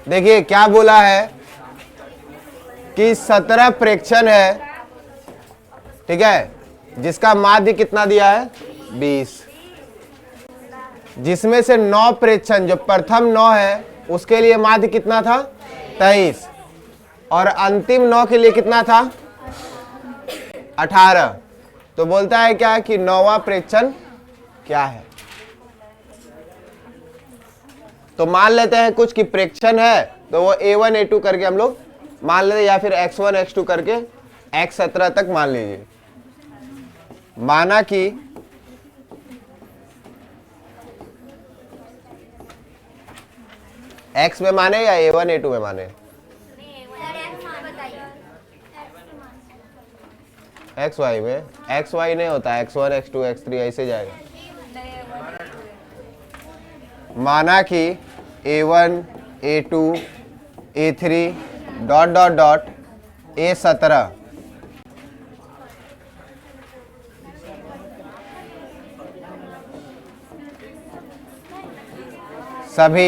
देखिए क्या बोला है कि 17 प्रेक्षण है, ठीक है, जिसका माध्य कितना दिया है 20, जिसमें से 9 प्रेक्षण, जो प्रथम 9 है उसके लिए माध्य कितना था 23, और अंतिम 9 के लिए कितना था 18। तो बोलता है क्या कि 9वां प्रेक्षण क्या है। तो मान लेते हैं कुछ कि प्रेक्षण है, तो वो A1 A2 करके हम लोग मान लेते, या फिर X1 X2 करके X17 तक मान लीजिए। माना कि X में माने या A1 A2 में माने, XY में। XY नहीं होता, X1 X2 X3 ऐसे जाएगा। माना कि A1 A2 A3 dot dot dot A17 सभी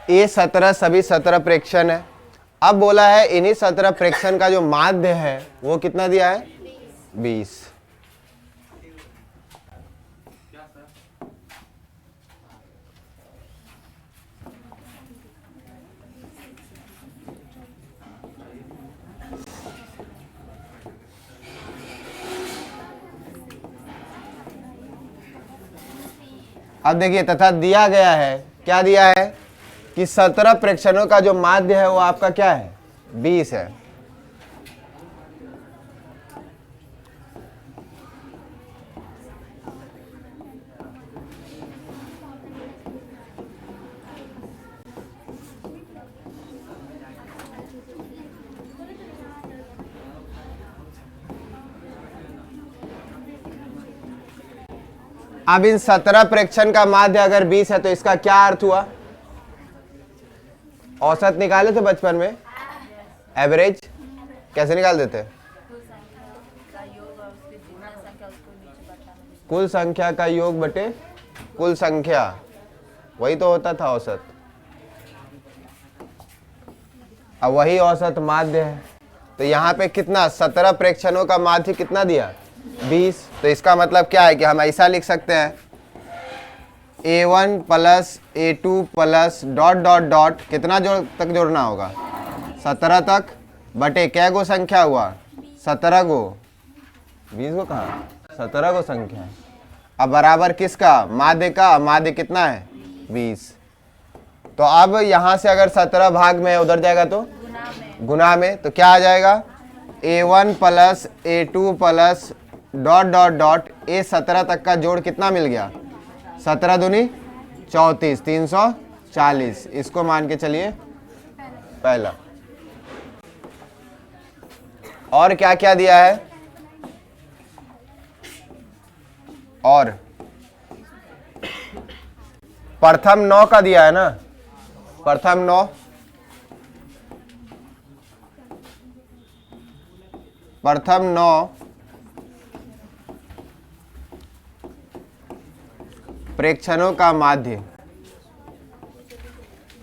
A17 सभी 17 प्रेक्षण है। अब बोला है इन्हीं 17 प्रेक्षण का जो माध्य है वो कितना दिया है 20। अब देखिए तथा दिया गया है, क्या दिया है कि 17 प्रेक्षणों का जो माध्य है वो आपका क्या है 20 है। अब इन 17 प्रेक्षण का माध्य अगर 20 है तो इसका क्या अर्थ हुआ, औसत निकाले थे बचपन में, एवरेज कैसे निकाल देते, कुल संख्या का योग बटे कुल संख्या, वही तो होता था औसत। अब वही औसत माध्य है। तो यहाँ पे कितना 17 प्रेक्षणों का माध्य कितना दिया 20। तो इसका मतलब क्या है कि हम ऐसा लिख सकते हैं A1 plus A2 plus dot dot dot कितना तक जोड़ना होगा 17 तक, बटे क्या गो संख्या हुआ 17 गो, 20 गो कहाँ 17 गो संख्या है। अब बराबर किसका माध्य का, माध्य कितना है 20। तो अब यहाँ से अगर 17 भाग में उधर जाएगा तो गुना में, तो क्या आ जाएगा A1 plus A2 plus dot dot dot A17 तक का जोड़ कितना मिल गया 17 दूनी 34, 340। इसको मान के चलिए पहला। और क्या क्या दिया है, और प्रथम 9 का दिया है ना, प्रथम 9, प्रथम 9 प्रेक्षणों का माध्य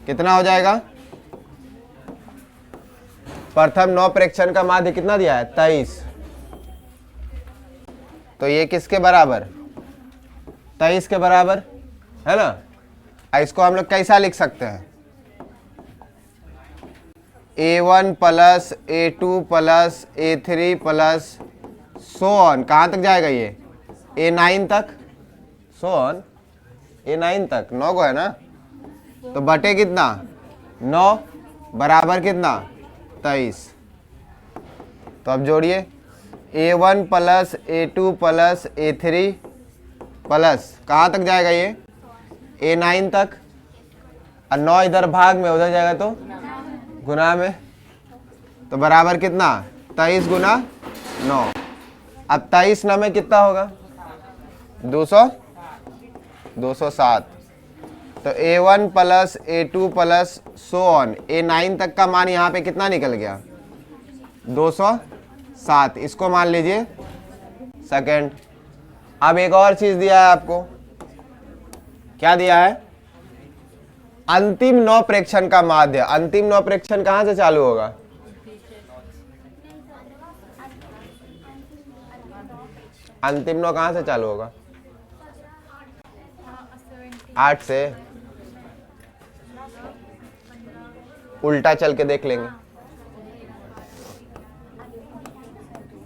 कितना हो जाएगा, प्रथम 9 प्रेक्षण का माध्य कितना दिया है 23। तो ये किसके बराबर 23 के बराबर है ना। इसको हम लोग कैसा लिख सकते हैं A1 plus A2 plus A3 plus so on, कहाँ तक जाएगा ये A9 तक, सो ऑन A9 तक, 9 को है ना। तो बटे कितना 9 बराबर कितना 23। तो अब जोड़िए A1 plus A2 plus A3 plus कहाँ तक जाएगा ये A9 तक, और 9 इधर भाग में, उधर जाएगा तो गुना में, तो बराबर कितना 23 गुना 9। अब 23 9 में कितना होगा 207। तो A1 plus A2 plus so on A9 तक का मान यहाँ पे कितना निकल गया 207। इसको मान लीजिए सेकंड। अब एक और चीज दिया है आपको, क्या दिया है, अंतिम 9 प्रेक्षण का माध्य। अंतिम 9 प्रेक्षण कहां से चालू होगा, अंतिम 9 कहां से चालू होगा 8 से। उल्टा चल के देख लेंगे,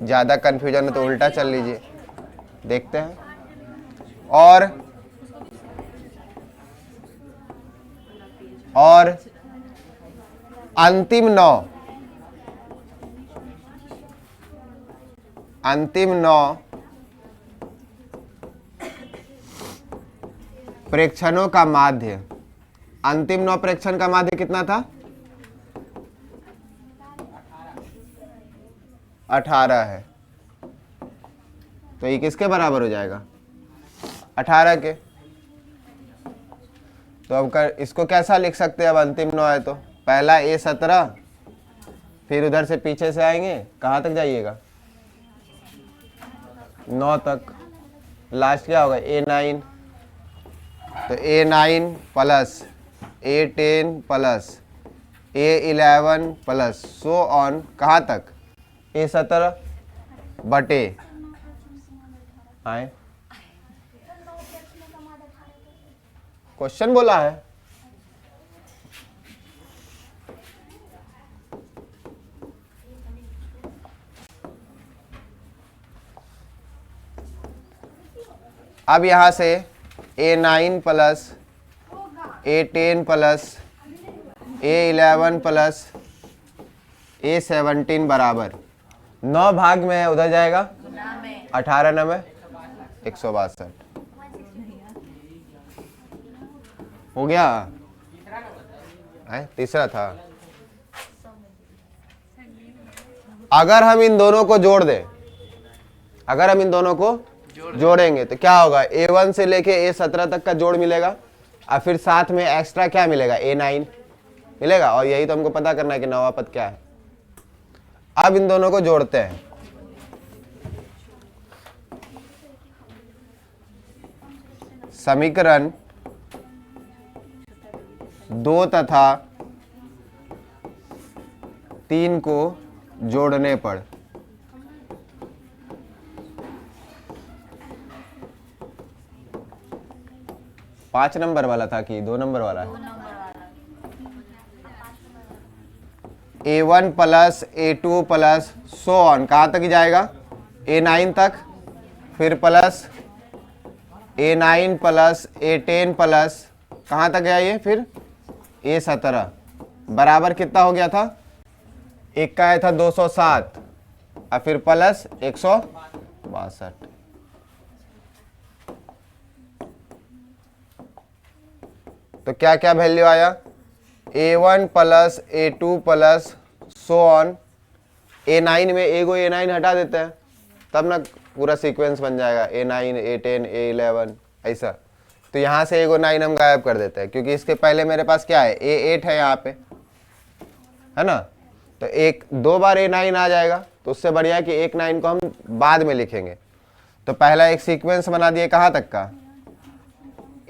ज्यादा कंफ्यूजन है तो उल्टा चल लीजिए, देखते हैं। और अंतिम 9 प्रेक्षणों का माध्य, अंतिम 9 प्रेक्षण का माध्य कितना था 18 है। तो ये किसके बराबर हो जाएगा 18 के। तो अब इसको कैसा लिख सकते हैं, अब अंतिम 9 है तो पहला A17, फिर उधर से पीछे से आएंगे, कहाँ तक जाइएगा 9 तक, लास्ट क्या होगा A9। तो A9 plus A10 plus A11 plus so on कहाँ तक A17 बटे आए, क्वेश्चन बोला है। अब यहां से A9 plus A10 plus A11 plus A17 बराबर 9 भाग में है, उधर जाएगा 18 9 में 162 हो गया है, तीसरा था। अगर हम इन दोनों को जोड़ दें, अगर हम इन दोनों को जोड़ेंगे तो क्या होगा A1 से लेके A17 तक का जोड़ मिलेगा, और फिर साथ में एक्स्ट्रा क्या मिलेगा A9 मिलेगा। और यही तो हमको पता करना है कि नौवां पद क्या है। अब इन दोनों को जोड़ते हैं, समीकरण 2 तथा 3 को जोड़ने पर पांच नंबर वाला था कि 2 नंबर वाला है, A1 plus A2 plus so on कहाँ तक जाएगा A9 तक, फिर plus A9 plus A10 plus कहाँ तक गया ये, फिर A17 बराबर कितना हो गया था, एक का आया था 207 और फिर प्लस 162। तो क्या क्या वैल्यू आया A1 plus A2 plus so on. A9 में एगो A9 हटा देते हैं तब ना पूरा सीक्वेंस बन जाएगा, A9 A10 A11 ऐसा। तो यहाँ से एगो 9 हम गायब कर देते हैं क्योंकि इसके पहले मेरे पास क्या है A8 है यहाँ पे, है ना। तो एक 2 बार A9 आ जाएगा, तो उससे बढ़िया है कि एक 9 को हम बाद में लिखेंगे। तो पहला एक सीक्वेंस बना दिए कहाँ तक का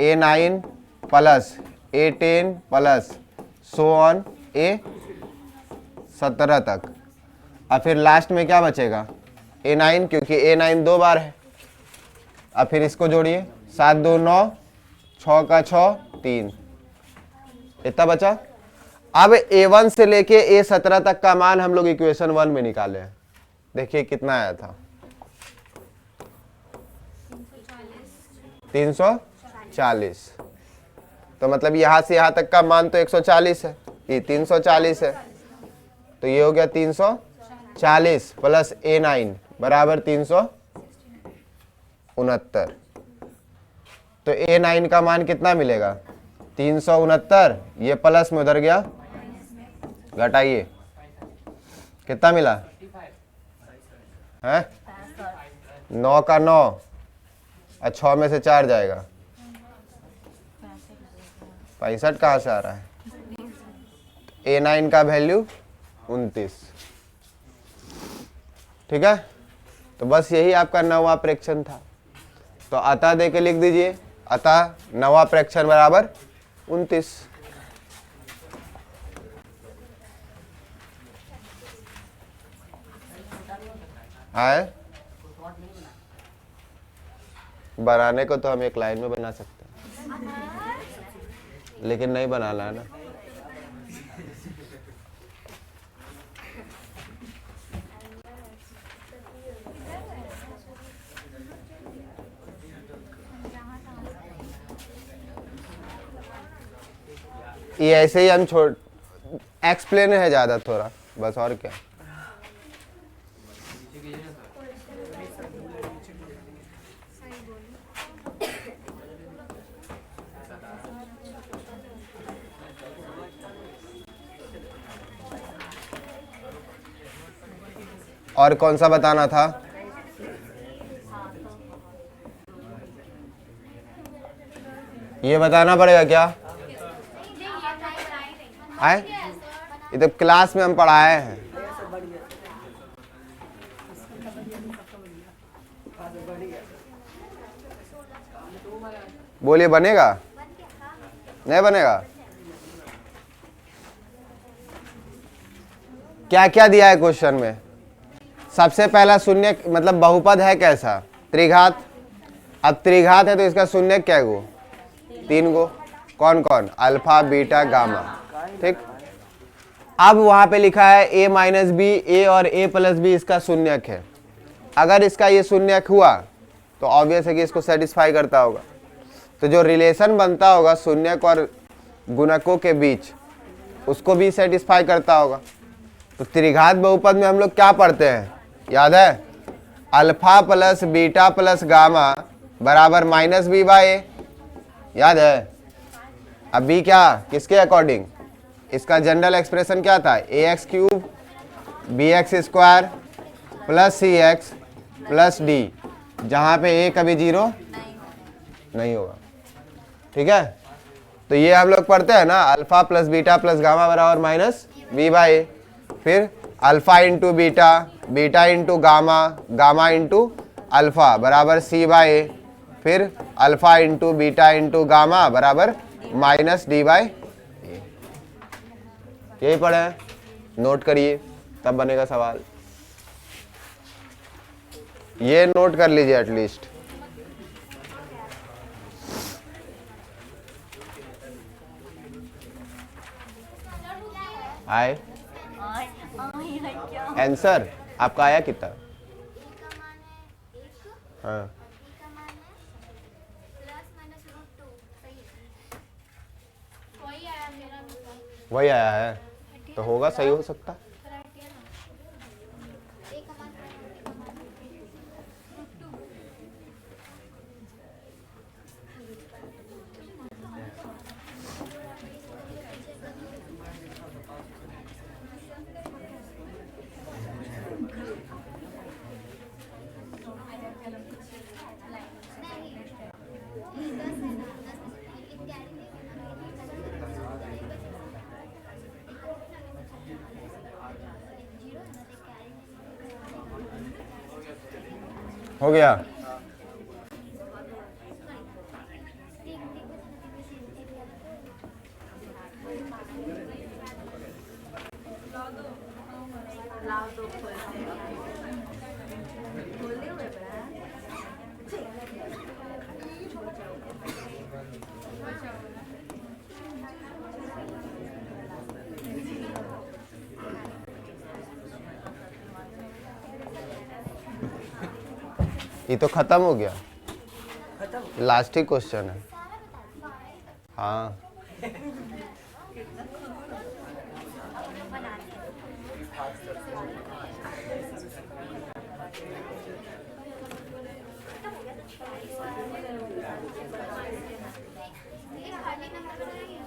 A9 plus A10 plus so on A17 तक, और फिर लास्ट में क्या बचेगा A9 क्योंकि A9 2 बार है। अब फिर इसको जोड़िए 7 2 9 6 का 6 3 इतना बचा। अब A1 से लेके A17 तक का मान हम लोग इक्वेशन 1 में निकाले हैं, देखिए कितना आया था 340। तो मतलब यहां से यहां तक का मान तो 140 है, ये 340 है, तो ये हो गया 340 प्लस A9 बराबर 369। तो A9 का मान कितना मिलेगा 369, ये प्लस में उधर गया, घटाइए कितना मिला है? 9 का 9 और 6 में से 4 जाएगा, 65 कहाँ से आ रहा है? A9 का वैल्यू 29। ठीक है, तो बस यही आपका 9वां प्रेक्षण था। तो अतः दे के लिख दीजिए, अतः 9वां प्रेक्षण बराबर 29। आए बनाने को तो हम एक लाइन में बना सकते हैं, लेकिन नहीं बनाना है ना। ये ऐसे ही हम छोड़ एक्सप्लेन है ज्यादा थोड़ा, बस और क्या। और कौन सा बताना था? ये बताना पड़ेगा क्या? आए ये तो क्लास में हम पढ़ाए हैं। बोलिए, बनेगा नहीं बनेगा? क्या क्या दिया है क्वेश्चन में? सबसे पहला शून्य मतलब बहुपद है कैसा? त्रिघात। अब त्रिघात है तो इसका शून्य क्या गो? 3 गो। कौन कौन? Alpha, beta, gamma. ठीक, अब वहां पे लिखा है a माइनस बी, ए और a प्लस बी इसका शून्यक है। अगर इसका ये शून्यक हुआ तो ऑब्वियस है कि इसको सेटिस्फाई करता होगा। तो जो रिलेशन बनता होगा शून्यक और गुणकों के बीच, उसको भी सेटिस्फाई करता होगा। तो त्रिघात बहुपद में हम लोग क्या पढ़ते हैं, याद है? Alpha plus beta plus gamma बराबर माइनस बी बाई ए, याद है? अब बी क्या, किसके अकॉर्डिंग? इसका जनरल एक्सप्रेशन क्या था? A X cube B X square plus C X plus D, जहाँ पे ए कभी 0 नहीं होगा। ठीक है, तो ये हम लोग पढ़ते हैं ना, alpha plus beta plus gamma बराबर माइनस बी बाई ए। फिर alpha into beta, beta into gamma, gamma into alpha बराबर सी बाई ए। फिर alpha into beta into gamma बराबर माइनस डी बाई ए। यही पढ़े हैं, नोट करिए तब बनेगा सवाल। ये नोट कर लीजिए एटलीस्ट। आए आंसर आपका आया कितना? हाँ, वही आया है तो होगा, सही हो सकता। हो गया। ये तो खत्म हो गया, लास्ट ही क्वेश्चन है। हाँ, खाली नंबर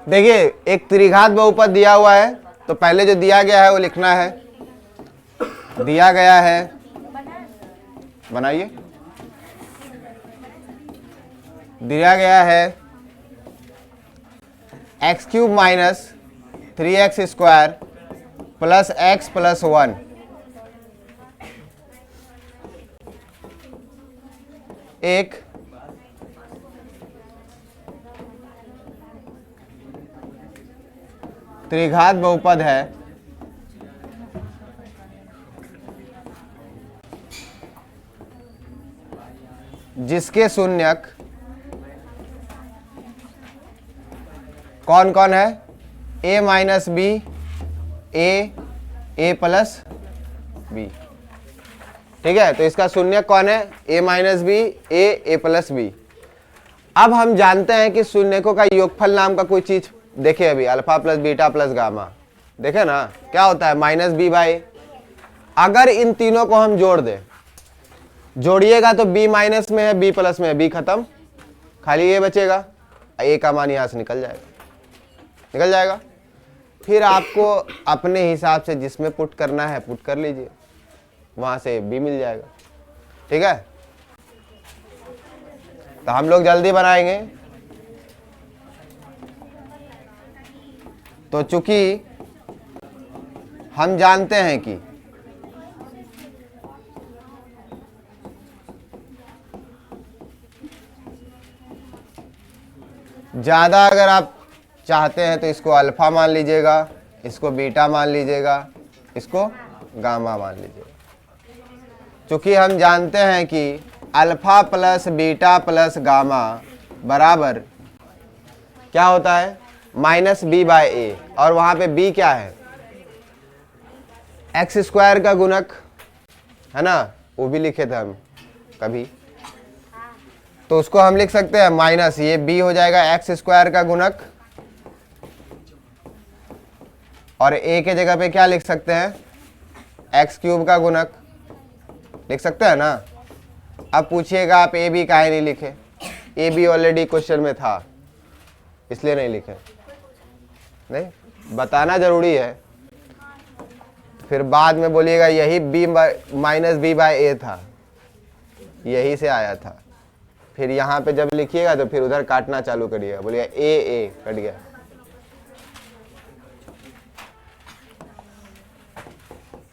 देखिए एक त्रिघात बहुपद दिया हुआ है, तो पहले जो दिया गया है वो लिखना है। दिया गया है, बनाइए। दिया गया है x cube minus 3x square plus x plus 1 एक त्रिघात बहुपद है जिसके शून्यक कौन कौन है? a minus b, a plus b. ठीक है, तो इसका शून्यक कौन है? a minus b, a plus b. अब हम जानते हैं कि शून्यकों का योगफल नाम का कोई चीज देखे अभी, alpha plus beta plus gamma, देखे ना क्या होता है? Minus b by. अगर इन तीनों को हम जोड़ दें, जोड़िएगा तो b माइनस में है, b प्लस में है, b खत्म, खाली a बचेगा, a का मान यहां से निकल जाएगा। फिर आपको अपने हिसाब से जिसमें पुट करना है पुट कर लीजिए, वहां से b मिल जाएगा। ठीक है, तो हम लोग जल्दी बनाएंगे। तो चूंकि हम जानते हैं कि ज्यादा अगर आप चाहते हैं तो इसको अल्फा मान लीजिएगा, इसको बीटा मान लीजिएगा, इसको गामा मान लीजिएगा। चूंकि हम जानते हैं कि alpha plus beta plus gamma बराबर क्या होता है? माइनस बी बाय ए, और वहां पे बी क्या है? एक्स स्क्वायर का गुणक है ना, वो भी लिखे थे हम कभी, तो उसको हम लिख सकते हैं माइनस, ये b हो जाएगा एक्स स्क्वायर का गुणक, और a के जगह पे क्या लिख सकते हैं? एक्स क्यूब का गुणक लिख सकते हैं ना। अब पूछिएगा आप a b काहे नहीं लिखे? a b ऑलरेडी क्वेश्चन में था, इसलिए नहीं लिखे। नहीं, बताना जरूरी है, फिर बाद में बोलिएगा यही b माइनस बी बाय ए था, यही से आया था। फिर यहाँ पे जब लिखिएगा तो फिर उधर काटना चालू करिएगा, बोलिएगा ए कट गया।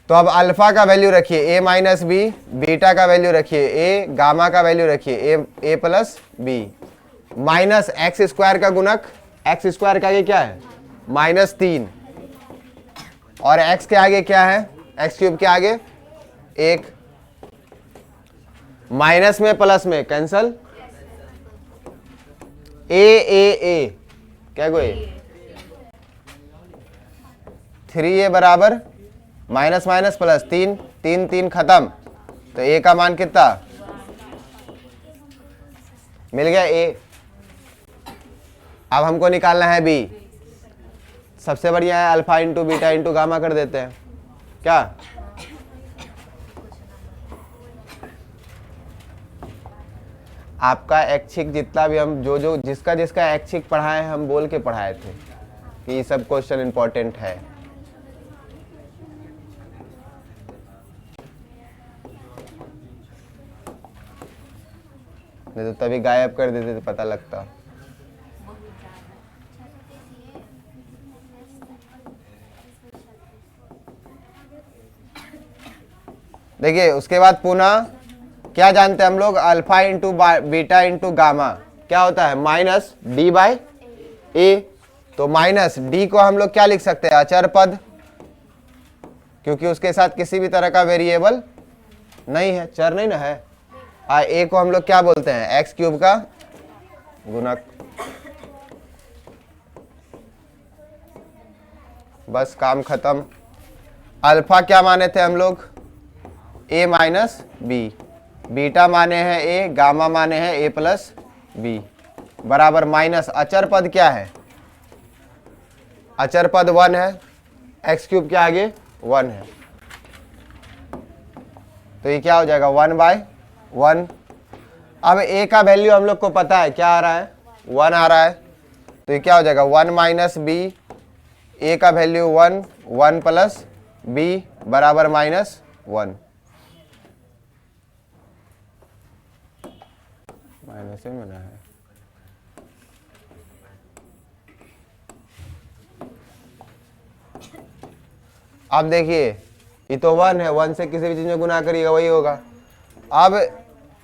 तो अब अल्फा का वैल्यू रखिए a माइनस बी, बीटा का वैल्यू रखिए a, गामा का वैल्यू रखिए a plus b, minus x square का गुणक, एक्स स्क्वायर के आगे क्या है? -3, और x के आगे क्या है? एक्स क्यूब के आगे 1, माइनस में प्लस में कैंसल, ए क्या गो? 3a बराबर माइनस माइनस प्लस 3, 3 खत्म, तो a का मान कितना मिल गया? a। अब हमको निकालना है b। सबसे बढ़िया है alpha into beta into gamma कर देते हैं क्या? आपका ऐच्छिक जितना भी हम जो जिसका ऐच्छिक पढ़ाए हैं, हम बोल के पढ़ाए थे कि ये सब क्वेश्चन इंपॉर्टेंट है। नहीं तो तभी गायब कर देते तो पता लगता। देखिए उसके बाद पुनः क्या जानते हैं हम लोग? Alpha into beta into gamma क्या होता है? माइनस डी बाई ए। तो माइनस डी को हम लोग क्या लिख सकते हैं? अचर पद, क्योंकि उसके साथ किसी भी तरह का वेरिएबल नहीं है, चर नहीं ना है। ए को हम लोग क्या बोलते हैं? एक्स क्यूब का गुणक। बस काम खत्म। अल्फा क्या माने थे हम लोग? ए माइनस बी, बीटा माने हैं ए, गामा माने हैं ए प्लस बी, बराबर माइनस अचर पद क्या है? अचर पद 1 है, एक्स क्यूब के आगे 1 है, तो ये क्या हो जाएगा? 1/1। अब ए का वैल्यू हम लोग को पता है क्या आ रहा है? 1 आ रहा है, तो ये क्या हो जाएगा 1 माइनस बी, ए का वैल्यू 1, 1 प्लस बी बराबर -1, माइनस में बना है। अब देखिए ये तो 1 है, 1 से किसी भी चीज में गुना करिएगा वही होगा। अब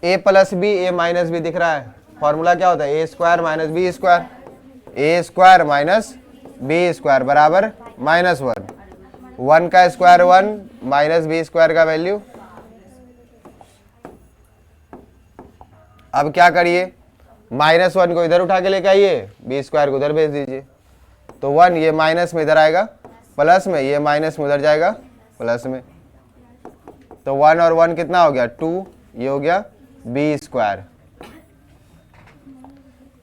a plus B, A minus B दिख रहा है, फॉर्मूला क्या होता है A square minus B square, A square minus B square बराबर -1, 1 का स्क्वायर 1 माइनस बी स्क्वायर का वैल्यू। अब क्या करिए, -1 को इधर उठा के लेके आइए, बी स्क्वायर को उधर भेज दीजिए, तो 1 ये माइनस में इधर आएगा प्लस में, ये माइनस में उधर जाएगा प्लस में, तो 1 और 1 कितना हो गया 2, ये हो गया बी स्क्वायर।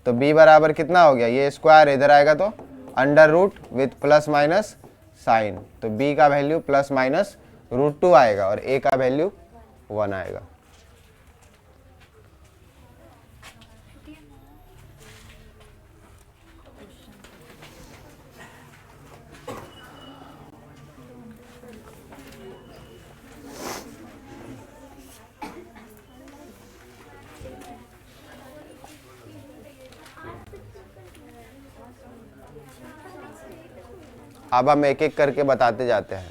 तो b बराबर कितना हो गया, ये स्क्वायर इधर आएगा तो under root with plus minus sign, तो b का वैल्यू प्लस माइनस √2 आएगा और a का वैल्यू 1 आएगा। अब हम एक एक करके बताते जाते हैं,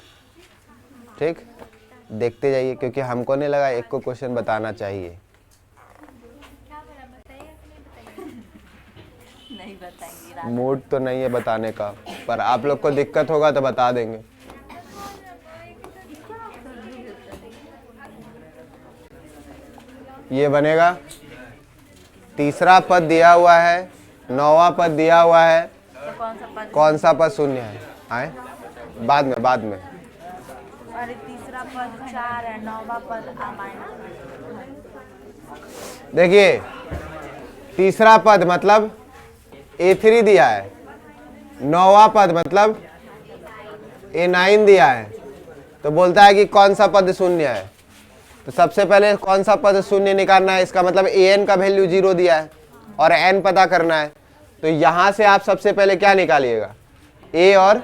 ठीक, देखते जाइए, क्योंकि हमको नहीं लगा एक को क्वेश्चन बताना चाहिए। मूड तो नहीं है बताने का, पर आप लोग को दिक्कत होगा तो बता देंगे। ये बनेगा, तीसरा पद दिया हुआ है, 9वां पद दिया हुआ है, कौन सा पद शून्य है? आए बाद में अरे तीसरा पद 4 है, 9वां पद देखिए तीसरा पद मतलब A3 दिया है, 9वां पद मतलब A9 दिया है, तो बोलता है कि कौन सा पद शून्य है। तो सबसे पहले कौन सा पद शून्य निकालना है, इसका मतलब an का वैल्यू 0 दिया है और n पता करना है। तो यहां से आप सबसे पहले क्या निकालिएगा, a और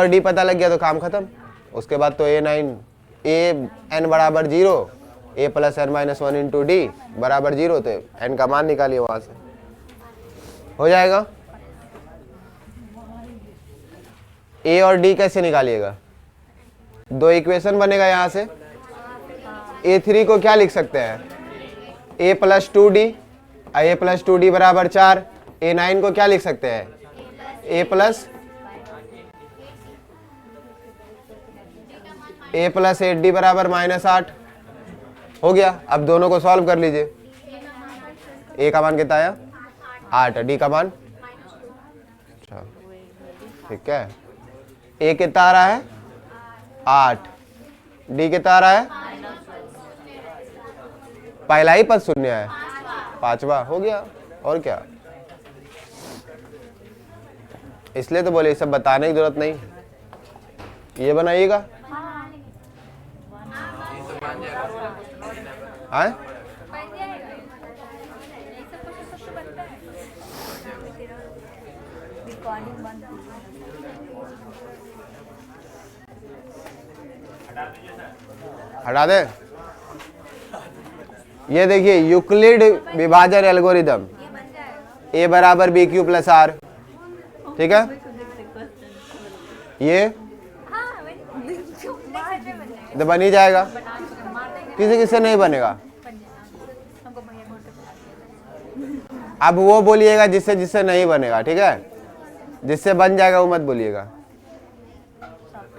d पता लग गया तो काम खत्म। उसके बाद तो a9 an बराबर 0, a plus n minus 1 into D बराबर 0, तो n का मान निकालिए, वहां से हो जाएगा। a और d कैसे निकालिएगा, दो इक्वेशन बनेगा यहाँ से। a3 को क्या लिख सकते हैं, a plus 2d, a plus 2d बराबर 4। a9 को क्या लिख सकते हैं, a प्लस 8d बराबर -8। हो गया। अब दोनों को सॉल्व कर लीजिए। a का मान कितना आया 8, d का मान, अच्छा ठीक है, a कितना आ रहा है 8, d कितना आ रहा है, पहला ही पद शून्य है, 5वां हो गया। और क्या, इसलिए तो बोले ये सब बताने की जरूरत नहीं। ये बनाइएगा, हाँ हटा दे। ये देखिए यूक्लिड विभाजन एल्गोरिदम, a बराबर बी क्यू प्लस आर, ठीक है। ये तो बन ही जाएगा, किसी किसी नहीं बनेगा। अब वो बोलिएगा जिससे जिससे नहीं बनेगा, ठीक है, जिससे बन जाएगा वो मत बोलिएगा।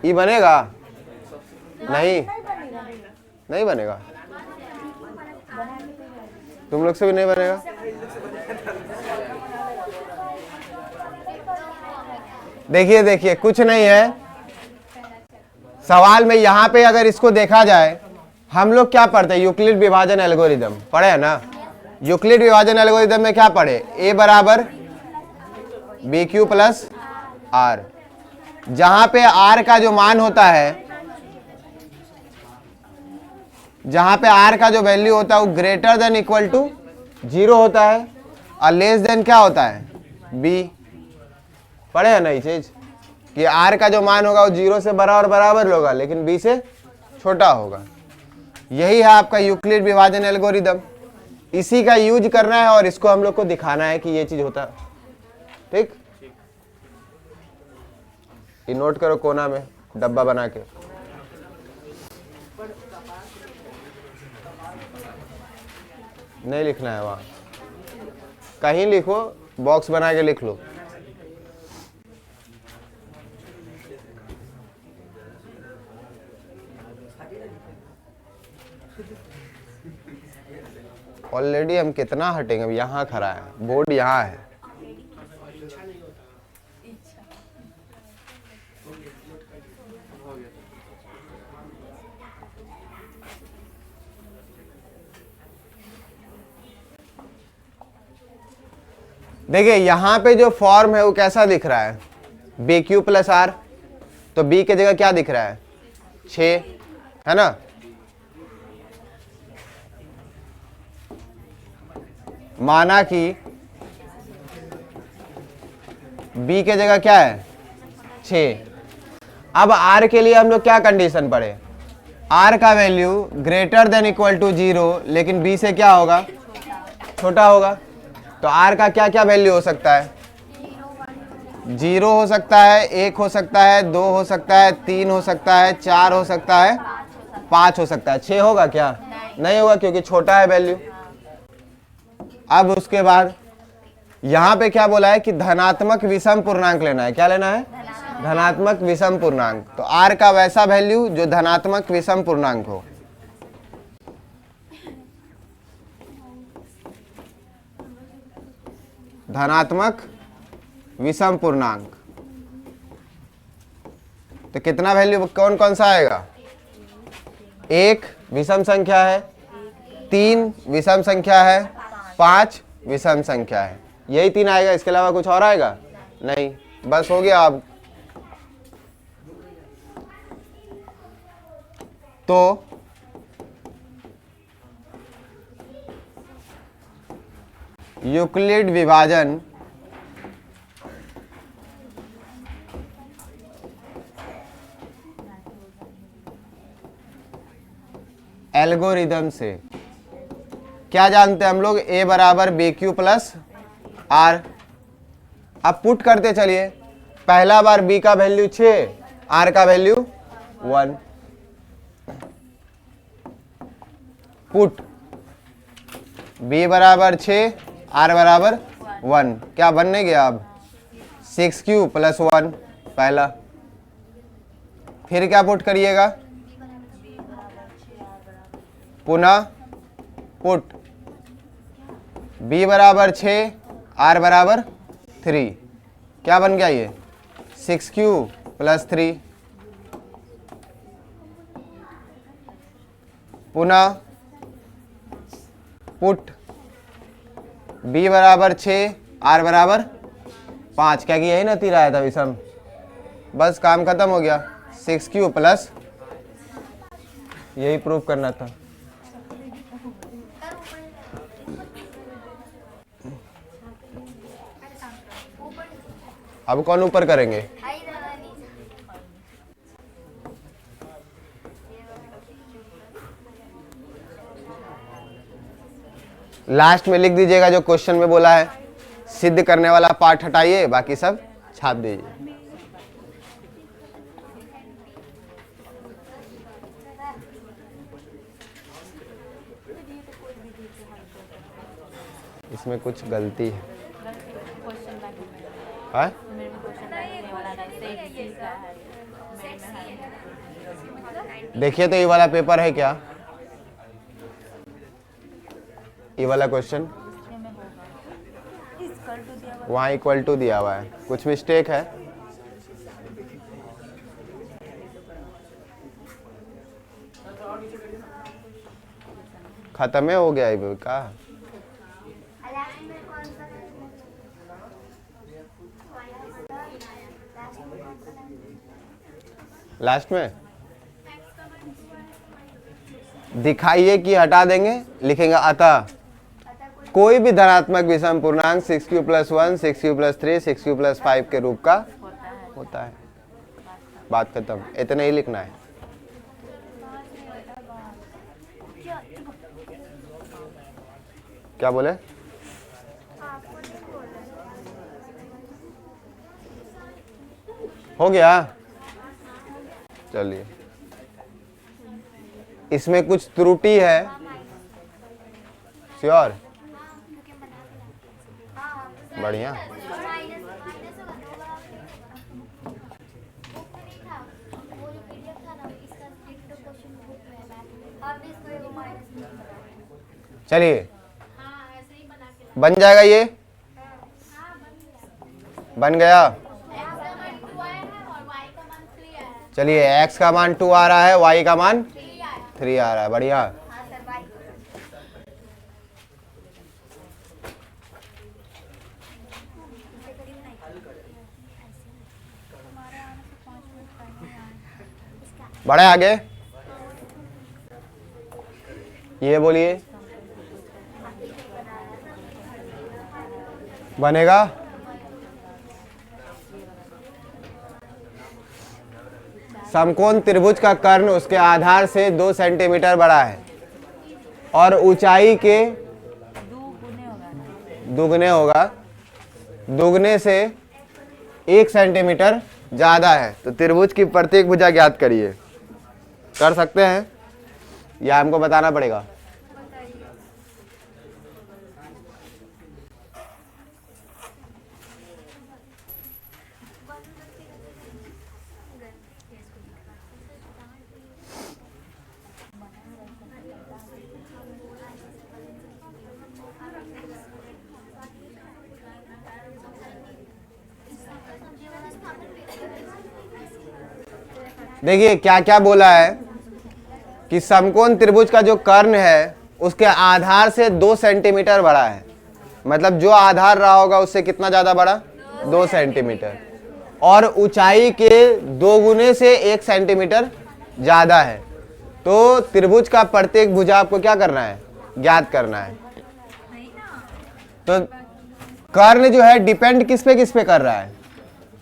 ये बनेगा नहीं, नहीं बनेगा, तुम लोग से भी नहीं बनेगा। देखिए देखिए कुछ नहीं है सवाल में। यहां पे अगर इसको देखा जाए, हम लोग क्या पढ़ते हैं, यूक्लिड विभाजन एल्गोरिदम पढ़े है ना। यूक्लिड विभाजन एल्गोरिदम में क्या पढ़े, a बराबर बी क्यू प्लस आर, जहां पे r का जो मान होता है, जहां पे r का जो वैल्यू होता है वो ग्रेटर देन इक्वल टू 0 होता है, और लेस देन क्या होता है बी। पढ़े है ना ये चीज कि आर का जो मान होगा वो 0 से बड़ा और बराबर होगा लेकिन बी से छोटा होगा। यही है आपका यूक्लिड विभाजन एल्गोरिदम। इसी का यूज करना है और इसको हम लोग को दिखाना है कि ये चीज होता है। ठीक, ये नोट करो कोना में डब्बा बना के। नहीं लिखना है वहां, कहीं लिखो, बॉक्स बना के लिख लो। ऑलरेडी हम कितना हटेंगे, अब यहाँ खड़ा है बोर्ड, यहाँ है। देखिए यहां पे जो फॉर्म है वो कैसा दिख रहा है, बी क्यू प्लस आर। तो बी के जगह क्या दिख रहा है 6, है ना। माना कि बी के जगह क्या है 6। अब आर के लिए हम लोग क्या कंडीशन पढ़े, आर का value greater than equal to 0 लेकिन बी से क्या होगा छोटा होगा। तो आर का क्या क्या वैल्यू हो सकता है, 0 हो सकता है, 1 हो सकता है, 2 हो सकता है, 3 हो सकता है, 4 हो सकता है, 5 हो सकता है। 6 होगा क्या, नहीं होगा क्योंकि छोटा है वैल्यू। अब उसके बाद यहां पे क्या बोला है कि धनात्मक विषम पूर्णांक लेना है। क्या लेना है, धनात्मक विषम पूर्णांक। तो आर का वैसा वैल्यू जो धनात्मक विषम पूर्णांक हो। धनात्मक विषम पूर्णांक तो कितना वैल्यू कौन कौन सा आएगा, 1 विषम संख्या है, 3 विषम संख्या है, 5 विषम संख्या है। यही 3 आएगा, इसके अलावा कुछ और आएगा नहीं, बस हो गया। अब तो यूक्लिड विभाजन एल्गोरिदम से क्या जानते हैं हम लोग, a बराबर बी क्यू प्लस आर। अब पुट करते चलिए, पहला बार b का वैल्यू 6, r का वैल्यू 1। पुट b बराबर 6, r बराबर 1। क्या बनने गया अब 6q प्लस 1 पहला। फिर क्या पुट करिएगा, पुनः पुट b बराबर 6, r बराबर 3। क्या बन गया ये 6q प्लस 3। पुनः पुट b बराबर 6, r बराबर 5। क्या कि यही ना 3 आया था विषम, बस काम खत्म हो गया। 6q प्लस, यही प्रूफ करना था। अब कौन ऊपर करेंगे, लास्ट में लिख दीजिएगा जो क्वेश्चन में बोला है। सिद्ध करने वाला पार्ट हटाइए, बाकी सब छाप दीजिए। इसमें कुछ गलती है, हाँ? देखिए तो ये वाला पेपर है क्या, ये वाला क्वेश्चन वहाँ इक्वल टू दिया हुआ है, कुछ मिस्टेक है। खत्म हो गया ये का, लास्ट में दिखाइए कि हटा देंगे, लिखेंगे अतः कोई भी धनात्मक विषम पूर्णांक 6q + 1, 6q + 3, 6q + 5 के रूप का होता है। बात खत्म, इतना ही लिखना है। क्या बोले? हो गया? चलिए, इसमें कुछ त्रुटि है, श्योर? बढ़िया। चलिए, बन जाएगा ये? बन गया। चलिए, x का मान 2 आ रहा है, y का मान 3 आ रहा है। बढ़िया। बढ़े आगे। ये बोलिए, बनेगा? समकोण त्रिभुज का कर्ण उसके आधार से 2 सेंटीमीटर बड़ा है और ऊंचाई के दुगने होगा, दुगने से 1 सेंटीमीटर ज्यादा है। तो त्रिभुज की प्रत्येक भुजा ज्ञात करिए। कर सकते हैं या हमको बताना पड़ेगा? देखिए क्या क्या बोला है कि समकोण त्रिभुज का जो कर्ण है उसके आधार से 2 सेंटीमीटर बड़ा है। मतलब जो आधार रहा होगा उससे कितना ज्यादा बड़ा? 2 सेंटीमीटर। और ऊंचाई के 2 गुने से 1 सेंटीमीटर ज्यादा है। तो त्रिभुज का प्रत्येक भुजा आपको क्या करना है? ज्ञात करना है। तो कर्ण जो है डिपेंड किस पे कर रहा है?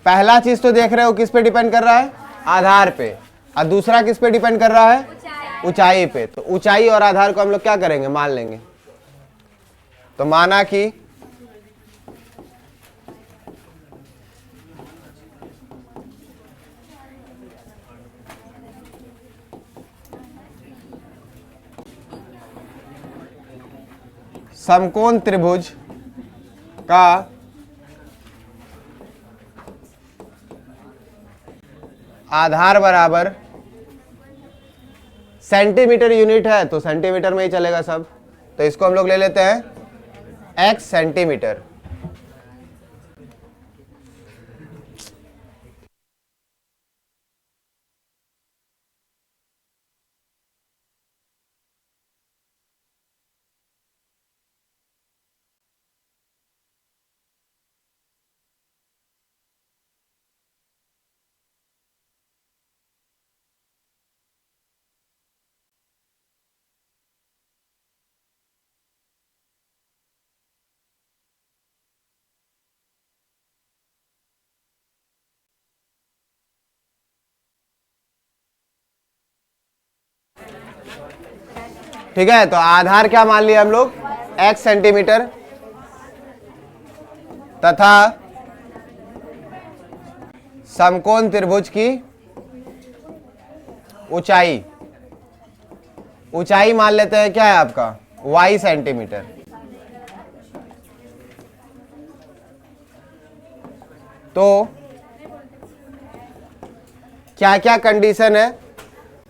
पहला चीज तो देख रहे हो किस पे डिपेंड कर रहा है? आधार पे। और दूसरा किस पे डिपेंड कर रहा है? ऊंचाई पे। तो ऊंचाई और आधार को हम लोग क्या करेंगे? मान लेंगे। तो माना कि समकोण त्रिभुज का आधार बराबर सेंटीमीटर यूनिट है तो सेंटीमीटर में ही चलेगा सब। तो इसको हम लोग ले लेते हैं x सेंटीमीटर। ठीक है, तो आधार क्या मान लिया हम लोग? x सेंटीमीटर तथा समकोण त्रिभुज की ऊंचाई, ऊंचाई मान लेते हैं क्या है आपका? y centimetre. तो क्या क्या कंडीशन है?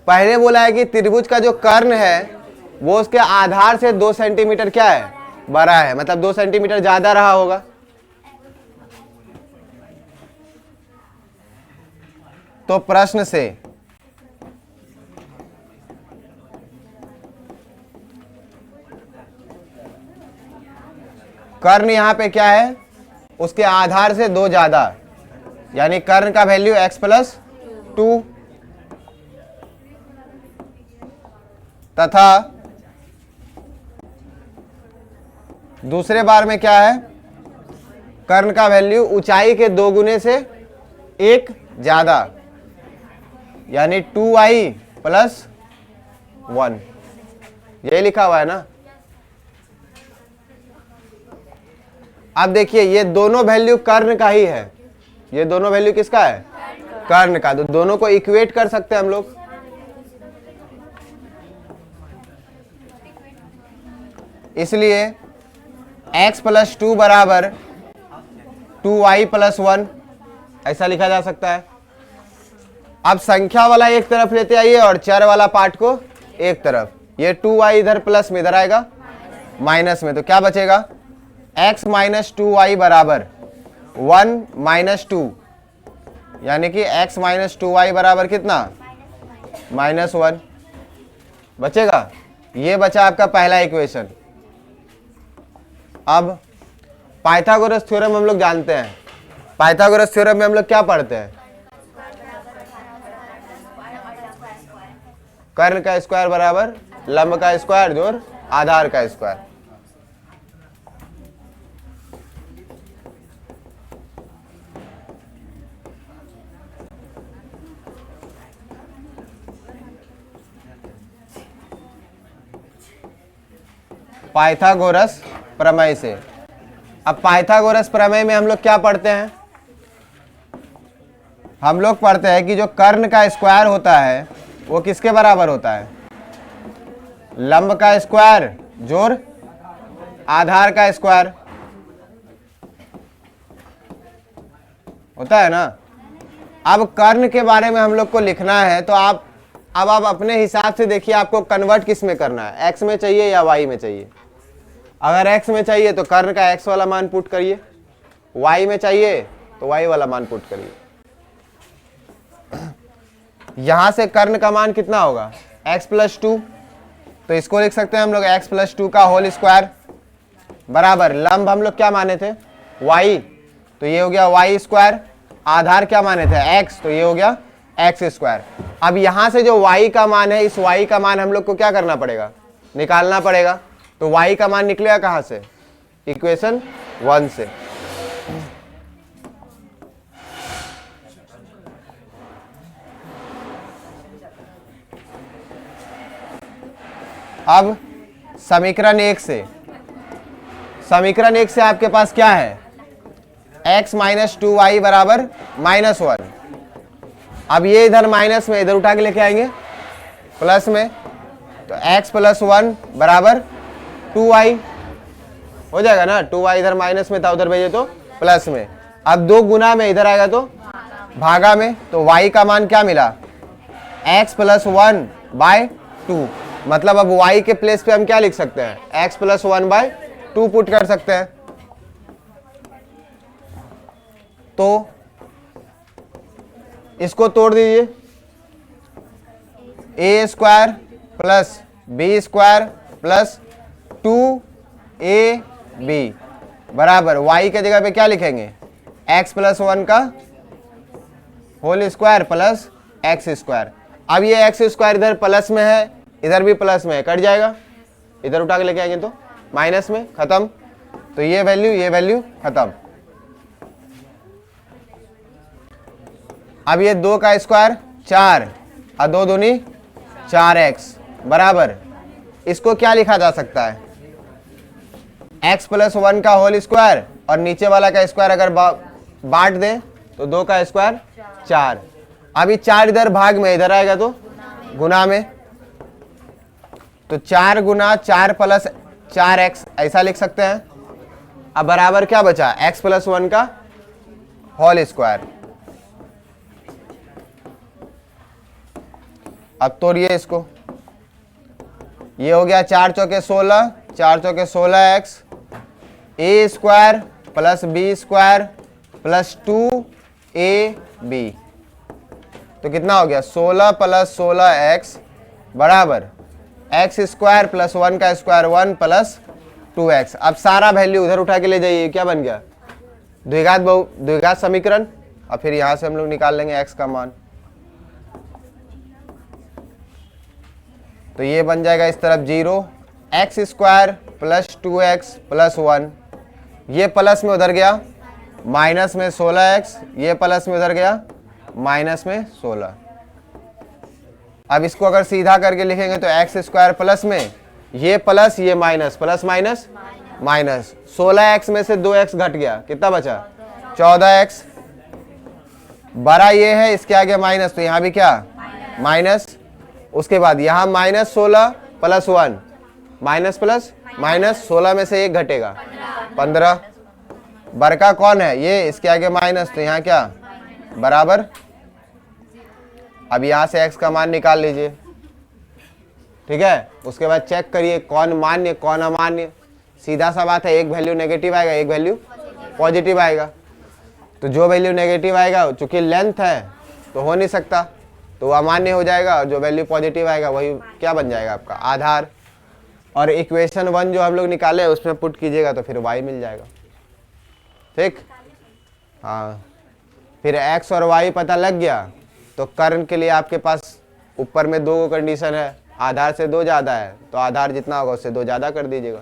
पहले बोला है कि त्रिभुज का जो कर्ण है वो उसके आधार से 2 सेंटीमीटर क्या है? बड़ा है। मतलब 2 सेंटीमीटर ज्यादा रहा होगा। तो प्रश्न से कर्ण यहां पे क्या है? उसके आधार से 2 ज्यादा, यानी कर्ण का वैल्यू x + 2 तथा दूसरे बार में क्या है, कर्ण का वैल्यू ऊंचाई के 2 गुने से 1 ज्यादा, यानी 2i प्लस 1, यही लिखा हुआ है ना। अब देखिए ये दोनों वैल्यू कर्ण का ही है, ये दोनों वैल्यू किसका है, कर्ण का, तो दोनों को इक्वेट कर सकते हैं हम लोग। इसलिए x प्लस 2 बराबर 2y प्लस 1, ऐसा लिखा जा सकता है। अब संख्या वाला एक तरफ लेते आइए और चर वाला पार्ट को एक तरफ, ये 2y इधर प्लस में, इधर आएगा माइनस में, तो क्या बचेगा, x माइनस 2y बराबर 1 माइनस 2, यानी कि x माइनस 2y बराबर कितना, -1 बचेगा। ये बचा आपका पहला इक्वेशन। अब पाइथागोरस थ्योरम हम लोग जानते हैं। पाइथागोरस थ्योरम में हम लोग क्या पढ़ते हैं, कर्ण का स्क्वायर बराबर लंब का स्क्वायर जोड़ आधार का स्क्वायर। पाइथागोरस प्रमेय से। अब पाइथागोरस प्रमेय में हम लोग क्या पढ़ते हैं, हम लोग पढ़ते हैं कि जो कर्ण का स्क्वायर होता है वो किसके बराबर होता है, लंब का स्क्वायर जोड़ आधार का स्क्वायर होता है ना। अब कर्ण के बारे में हम लोग को लिखना है, तो आप अपने हिसाब से देखिए आपको कन्वर्ट किस में करना है, एक्स में चाहिए या वाई में चाहिए। अगर x में चाहिए तो कर्ण का x वाला मान पुट करिए, y में चाहिए तो y वाला मान पुट करिए। यहां से कर्ण का मान कितना होगा, x प्लस 2, तो इसको लिख सकते हैं हम लोग x प्लस 2 का होल स्क्वायर बराबर लंब हम लोग क्या माने थे, y, तो ये हो गया y स्क्वायर, आधार क्या माने थे x, तो ये हो गया x स्क्वायर। अब यहां से जो y का मान है, इस y का मान हम लोग को क्या करना पड़ेगा, निकालना पड़ेगा। तो y का मान निकलेगा कहां से, इक्वेशन 1 से। अब समीकरण 1 से, समीकरण 1 से आपके पास क्या है, x माइनस 2y बराबर -1। अब ये इधर माइनस में, इधर उठा के लेके आएंगे प्लस में, तो x प्लस 1 बराबर 2y हो जाएगा ना। 2y इधर माइनस में था, उधर भेजे तो प्लस में। अब 2 गुना में इधर आएगा तो भागा में, तो y का मान क्या मिला, x प्लस 1 बाय 2। मतलब अब y के प्लेस पे हम क्या लिख सकते हैं, x प्लस 1 बाय 2 पुट कर सकते हैं। तो इसको तोड़ दीजिए, a square plus b square plus 2ab बराबर y के जगह पे क्या लिखेंगे, x प्लस 1 का whole square plus x square. अब ये x स्क्वायर इधर प्लस में है, इधर भी प्लस में है, कट जाएगा, इधर उठा के लेके आएंगे तो माइनस में, खत्म। तो ये वैल्यू खत्म। अब ये 2 का स्क्वायर 4 और 2 दूनी 4x बराबर, इसको क्या लिखा जा सकता है, x प्लस 1 का होल स्क्वायर और नीचे वाला का स्क्वायर अगर बांट दे तो 2 का स्क्वायर 4। अभी 4 इधर भाग में, इधर आएगा तो गुना में, तो 4 गुना 4 प्लस 4x ऐसा लिख सकते हैं। अब बराबर क्या बचा, x प्लस 1 का होल स्क्वायर। अब तोड़िए इसको, ये हो गया 4 चौके 16, 4 चौके 16x, a square plus b square plus 2ab, तो कितना हो गया 16 प्लस 16x बराबर x स्क्वायर प्लस 1 का स्क्वायर 1 प्लस 2x। अब सारा वैल्यू उधर उठा के ले जाइए, क्या बन गया, द्विघात समीकरण। और फिर यहां से हम लोग निकाल लेंगे x का मान, तो ये बन जाएगा इस तरफ 0, x square plus 2x plus 1, ये प्लस में उधर गया, माइनस में 16x, ये प्लस में उधर गया, माइनस में 16। अब इसको अगर सीधा करके लिखेंगे तो एक्स स्क्वायर प्लस में ये प्लस ये minus, plus minus minus, 16x में से 2x घट गया, कितना बचा 14x, बड़ा ये है इसके आगे माइनस, तो यहाँ भी क्या माइनस, उसके बाद यहाँ minus 16 plus 1, minus plus minus, 16 में से एक घटेगा 15, बड़का कौन है ये, इसके आगे माइनस, तो यहाँ क्या बराबर। अब यहाँ से x का मान निकाल लीजिए, ठीक है। उसके बाद चेक करिए कौन मान्य कौन अमान्य, सीधा सा बात है, एक वैल्यू नेगेटिव आएगा एक वैल्यू पॉजिटिव आएगा, तो जो वैल्यू नेगेटिव आएगा चूंकि लेंथ है तो हो नहीं सकता, तो वो अमान्य हो जाएगा, और जो वैल्यू पॉजिटिव आएगा वही क्या बन जाएगा आपका आधार। और इक्वेशन 1 जो हम लोग निकाले उसमें पुट कीजिएगा तो फिर y मिल जाएगा, ठीक। हाँ, फिर x और y पता लग गया तो कर्ण के लिए आपके पास ऊपर में 2 कंडीशन है, आधार से 2 ज़्यादा है तो आधार जितना होगा उससे 2 ज़्यादा कर दीजिएगा,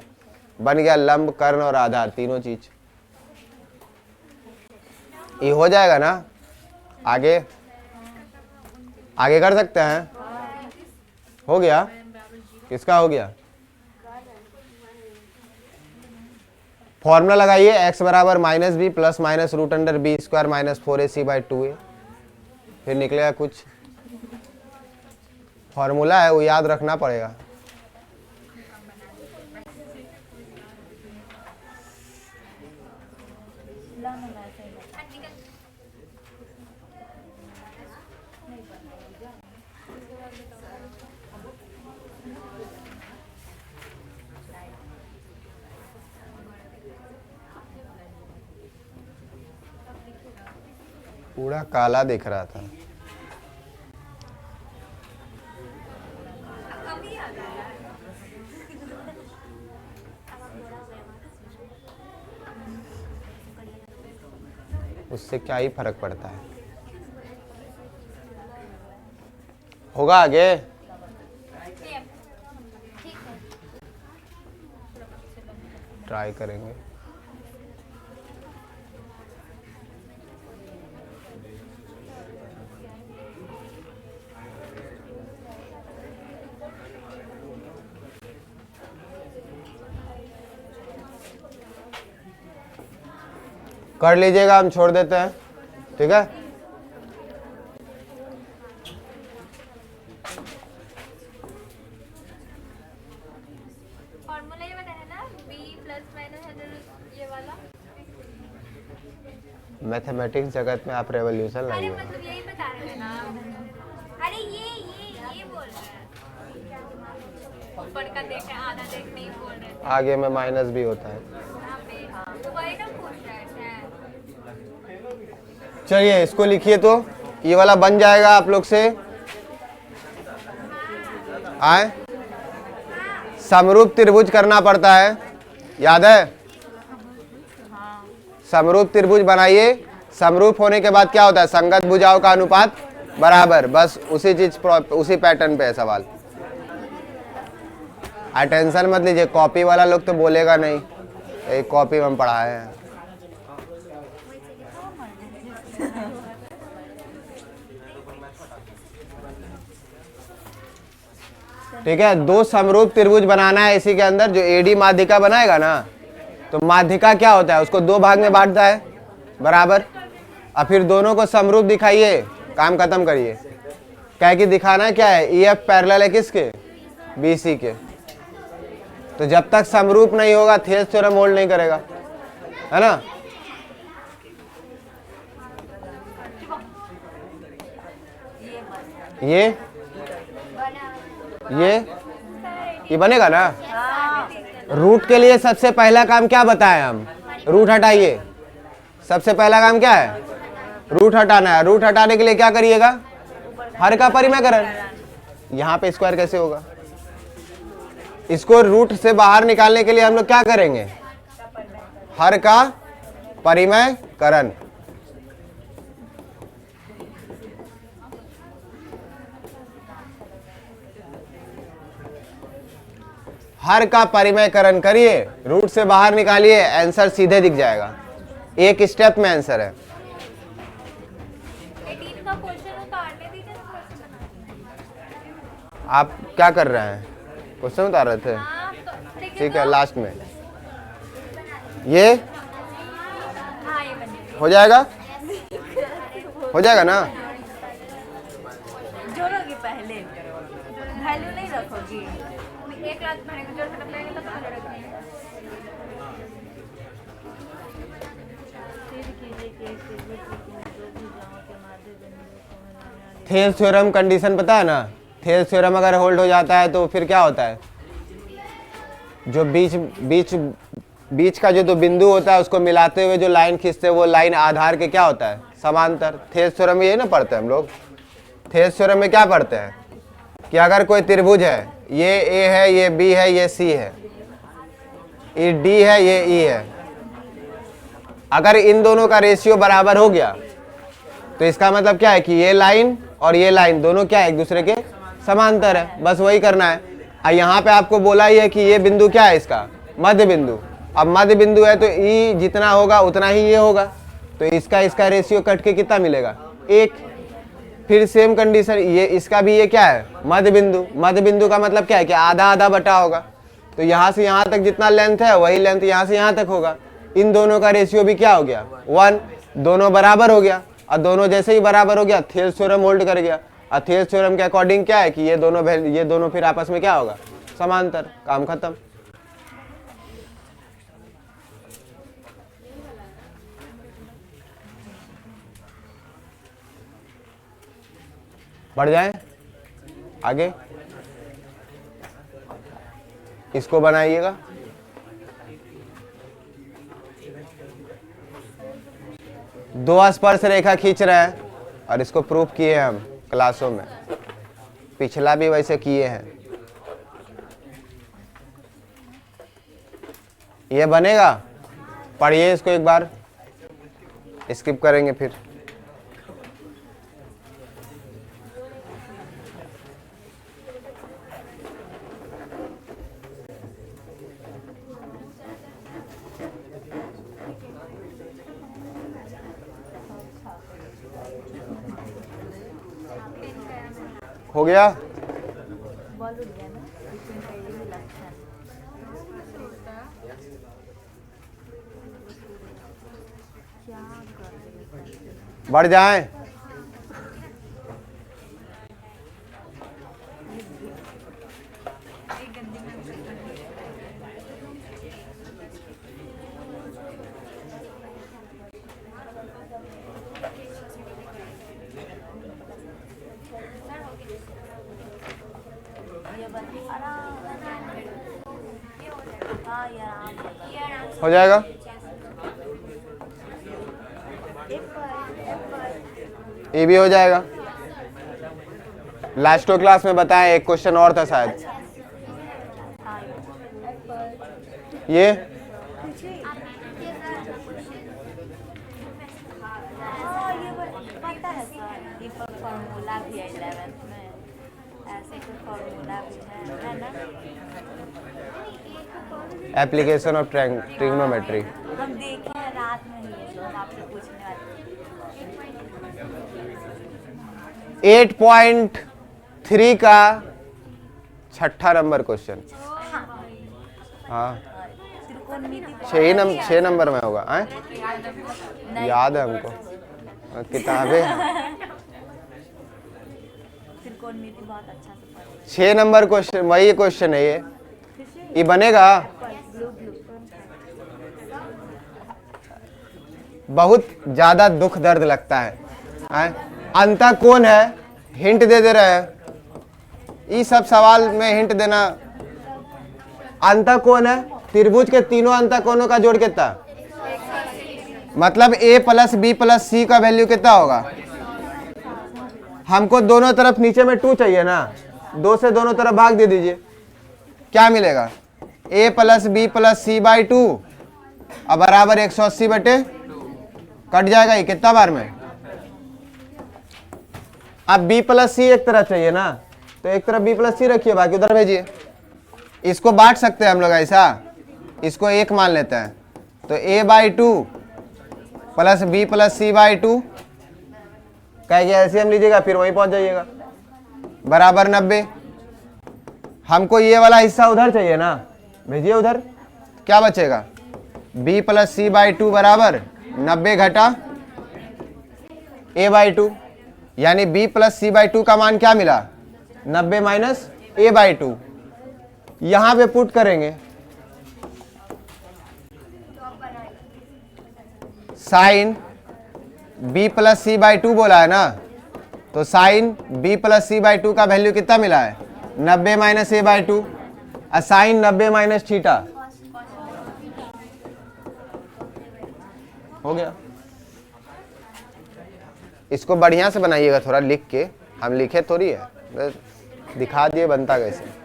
बन गया लंब कर्ण और आधार तीनों चीज। ये हो जाएगा ना, आगे आगे कर सकते हैं, हो गया, किसका हो गया, फॉर्मूला लगाइए, x बराबर minus B plus minus root under B square minus 4ac/2a, फिर निकलेगा कुछ, फॉर्मूला है वो याद रखना पड़ेगा। पूरा काला दिख रहा था, उससे क्या ही फर्क पड़ता है, होगा आगे। ट्राई करेंगे। कर लीजिएगा, हम छोड़ देते हैं, ठीक है। फॉर्मूला ये बताया ना, b प्लस माइनस ये वाला। मैथमेटिक्स जगत में आप रेवोल्यूशन अरे लाइए। मतलब यही बता रहे हैं ना। अरे ये बोल रहे हैं, ऊपर का देख रहे हैं, आधा देख नहीं बोल रहे हैं। आगे में माइनस भी होता है। यहाँ पे तो वही ना पूछ रहे थे। चलिए इसको लिखिए, तो ये वाला बन जाएगा आप लोग से, आए समरूप त्रिभुज करना पड़ता है, याद है, समरूप त्रिभुज बनाइए, समरूप होने के बाद क्या होता है, संगत भुजाओं का अनुपात बराबर, बस उसी चीज उसी पैटर्न पे है सवाल। टेंशन मत लीजिए, कॉपी वाला लोग तो बोलेगा नहीं, ये कॉपी में हम पढ़ाए हैं। ठीक है, 2 समरूप त्रिभुज बनाना है, इसी के अंदर जो एडी माध्यिका बनाएगा ना, तो माध्यिका क्या होता है, उसको 2 भाग में बांटता है बराबर, और फिर दोनों को समरूप दिखाइए, काम खत्म करिए। क्या कि दिखाना क्या है, EF पैरेलल है किसके, BC के, तो जब तक समरूप नहीं होगा थेल्स थ्योरम होल्ड नहीं करेगा, है ना। ये बनेगा ना। रूट के लिए सबसे पहला काम क्या बताएं हम, रूट हटाइए, सबसे पहला काम क्या है, रूट हटाना है। रूट हटाने के लिए क्या करिएगा, हर का परिमेयकरण। यहाँ पे स्क्वायर कैसे होगा, इसको रूट से बाहर निकालने के लिए हम लोग क्या करेंगे, हर का परिमेयकरण। हर का परिमयकरण करिए, रूट से बाहर निकालिए, आंसर सीधे दिख जाएगा। एक स्टेप में आंसर है। 18 का क्वेश्चन उतारने दीजिए ना, थोड़ा सा बना। आप क्या कर रहे हैं? क्वेश्चन उतार रहे थे? हाँ, तो देखिए ठीक है, तो- लास्ट में ये हाँ, ये बन गया। हो जाएगा, हो जाएगा ना? जोड़ोगी पहले, वैल्यू नहीं रखोगी। एक क्लास भरने को जोड़ के रखेंगे तो कहाँ रखेंगे? थेल्स थ्योरम कंडीशन पता है ना? थेल्स थ्योरम अगर होल्ड हो जाता है तो फिर क्या होता है? जो बीच बीच बीच का जो दो बिंदु होता है उसको मिलाते हुए जो लाइन खींचते हैं वो लाइन आधार के क्या होता है? समांतर। थेल्स थ्योरम में यही ना पढ़ते हैं हम लोग। थेल्स थ्योरम में क्या पढ़ते हैं कि अगर कोई त्रिभुज है, ये ए है, ये बी है, ये सी है, ये डी है, ये ई है, अगर इन दोनों का रेशियो बराबर हो गया तो इसका मतलब क्या है कि ये लाइन और ये लाइन दोनों क्या है? एक दूसरे के समांतर है। बस वही करना है। और यहाँ पे आपको बोला ही है कि ये बिंदु क्या है? इसका मध्य बिंदु। अब मध्य बिंदु है तो ई जितना होगा उतना ही ये होगा, तो इसका रेशियो कट के कितना मिलेगा? 1। फिर सेम कंडीशन, ये इसका भी ये क्या है? मध्य बिंदु। मध्य बिंदु का मतलब क्या है कि आधा आधा बटा होगा, तो यहाँ से यहाँ तक जितना लेंथ है वही लेंथ यहाँ से यहाँ तक होगा। इन दोनों का रेशियो भी क्या हो गया? 1। दोनों बराबर हो गया, और दोनों जैसे ही बराबर हो गया थेल्स थ्योरम होल्ड कर गया। और थेल्स थ्योरम के अकॉर्डिंग क्या है कि ये दोनों फिर आपस में क्या होगा? समांतर। काम खत्म। बढ़ जाए आगे, इसको बनाइएगा। दो स्पर्श रेखा खींच रहे हैं और इसको प्रूफ किए हैं हम क्लासों में, पिछला भी वैसे किए हैं। ये बनेगा, पढ़िए इसको एक बार, स्किप करेंगे फिर। हो गया? बढ़ जाए। हो जाएगा। ये भी हो जाएगा। लास्टो क्लास में बताएं, एक क्वेश्चन और था शायद ये। पता है सर, ये फॉर्मूला भी है 11th में, ऐसे कोई फॉर्मूला भी है ना? Application of trigonometry. हम देखे हैं रात में ही, लोग आपसे पूछने वाले। 8.3 का 6ठा नंबर क्वेश्चन। हाँ, 6 नंबर में होगा। याद है हमको, किताबें। त्रिकोणमिति बहुत अच्छा से पढ़े। 6 नंबर क्वेश्चन, वही क्वेश्चन है ये बनेगा। बहुत ज्यादा दुख दर्द लगता है। अंतः कौन है? हिंट दे रहे हैं। ये सब सवाल में हिंट देना। अंतः कौन है? त्रिभुज के तीनों अंतः कोणों का जोड़ कितना? मतलब a प्लस बी प्लस सी का वैल्यू कितना होगा? हमको दोनों तरफ नीचे में 2 चाहिए ना, 2 से दोनों तरफ भाग दे दीजिए, क्या मिलेगा? a plus B plus C by 2 और बराबर 180 बटे, कट जाएगा ये कितना बार में? अब b प्लस सी एक तरफ चाहिए ना, तो एक तरफ b प्लस सी रखिए, बाकी उधर भेजिए। इसको बांट सकते हैं हम लोग ऐसा, इसको एक मान लेते हैं, तो a/2 plus b plus c/2 कह गया ऐसे हम लीजिएगा, फिर वहीं पहुंच जाइएगा, बराबर 90। हमको ये वाला हिस्सा उधर चाहिए ना, भेजिए उधर, क्या बचेगा b प्लस c/2 बराबर 90 घटा a/2, यानी b प्लस c/2 का मान क्या मिला 90 माइनस a/2। यहां पे पुट करेंगे साइन b प्लस c/2 बोला है ना, तो साइन b प्लस c/2 का वैल्यू कितना मिला है 90 minus a/2, sign 90 minus theta हो गया। इसको बढ़िया से बनाइएगा थोड़ा लिख के, हम लिखे थोड़ी है, बस दिखा दिए बनता कैसे।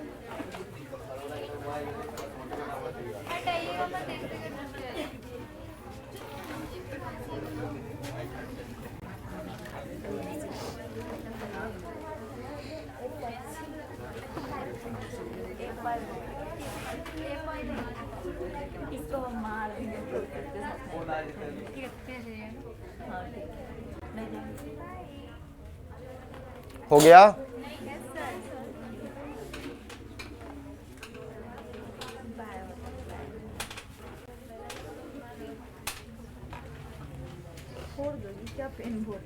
हटाइएगा मत, देखते करना। इसको हम मार देंगे इसके साथ में। कितने चाहिए? हाँ ठीक है, नहीं देंगे। हो गया। छोड़ दो, ये क्या पेन बोल।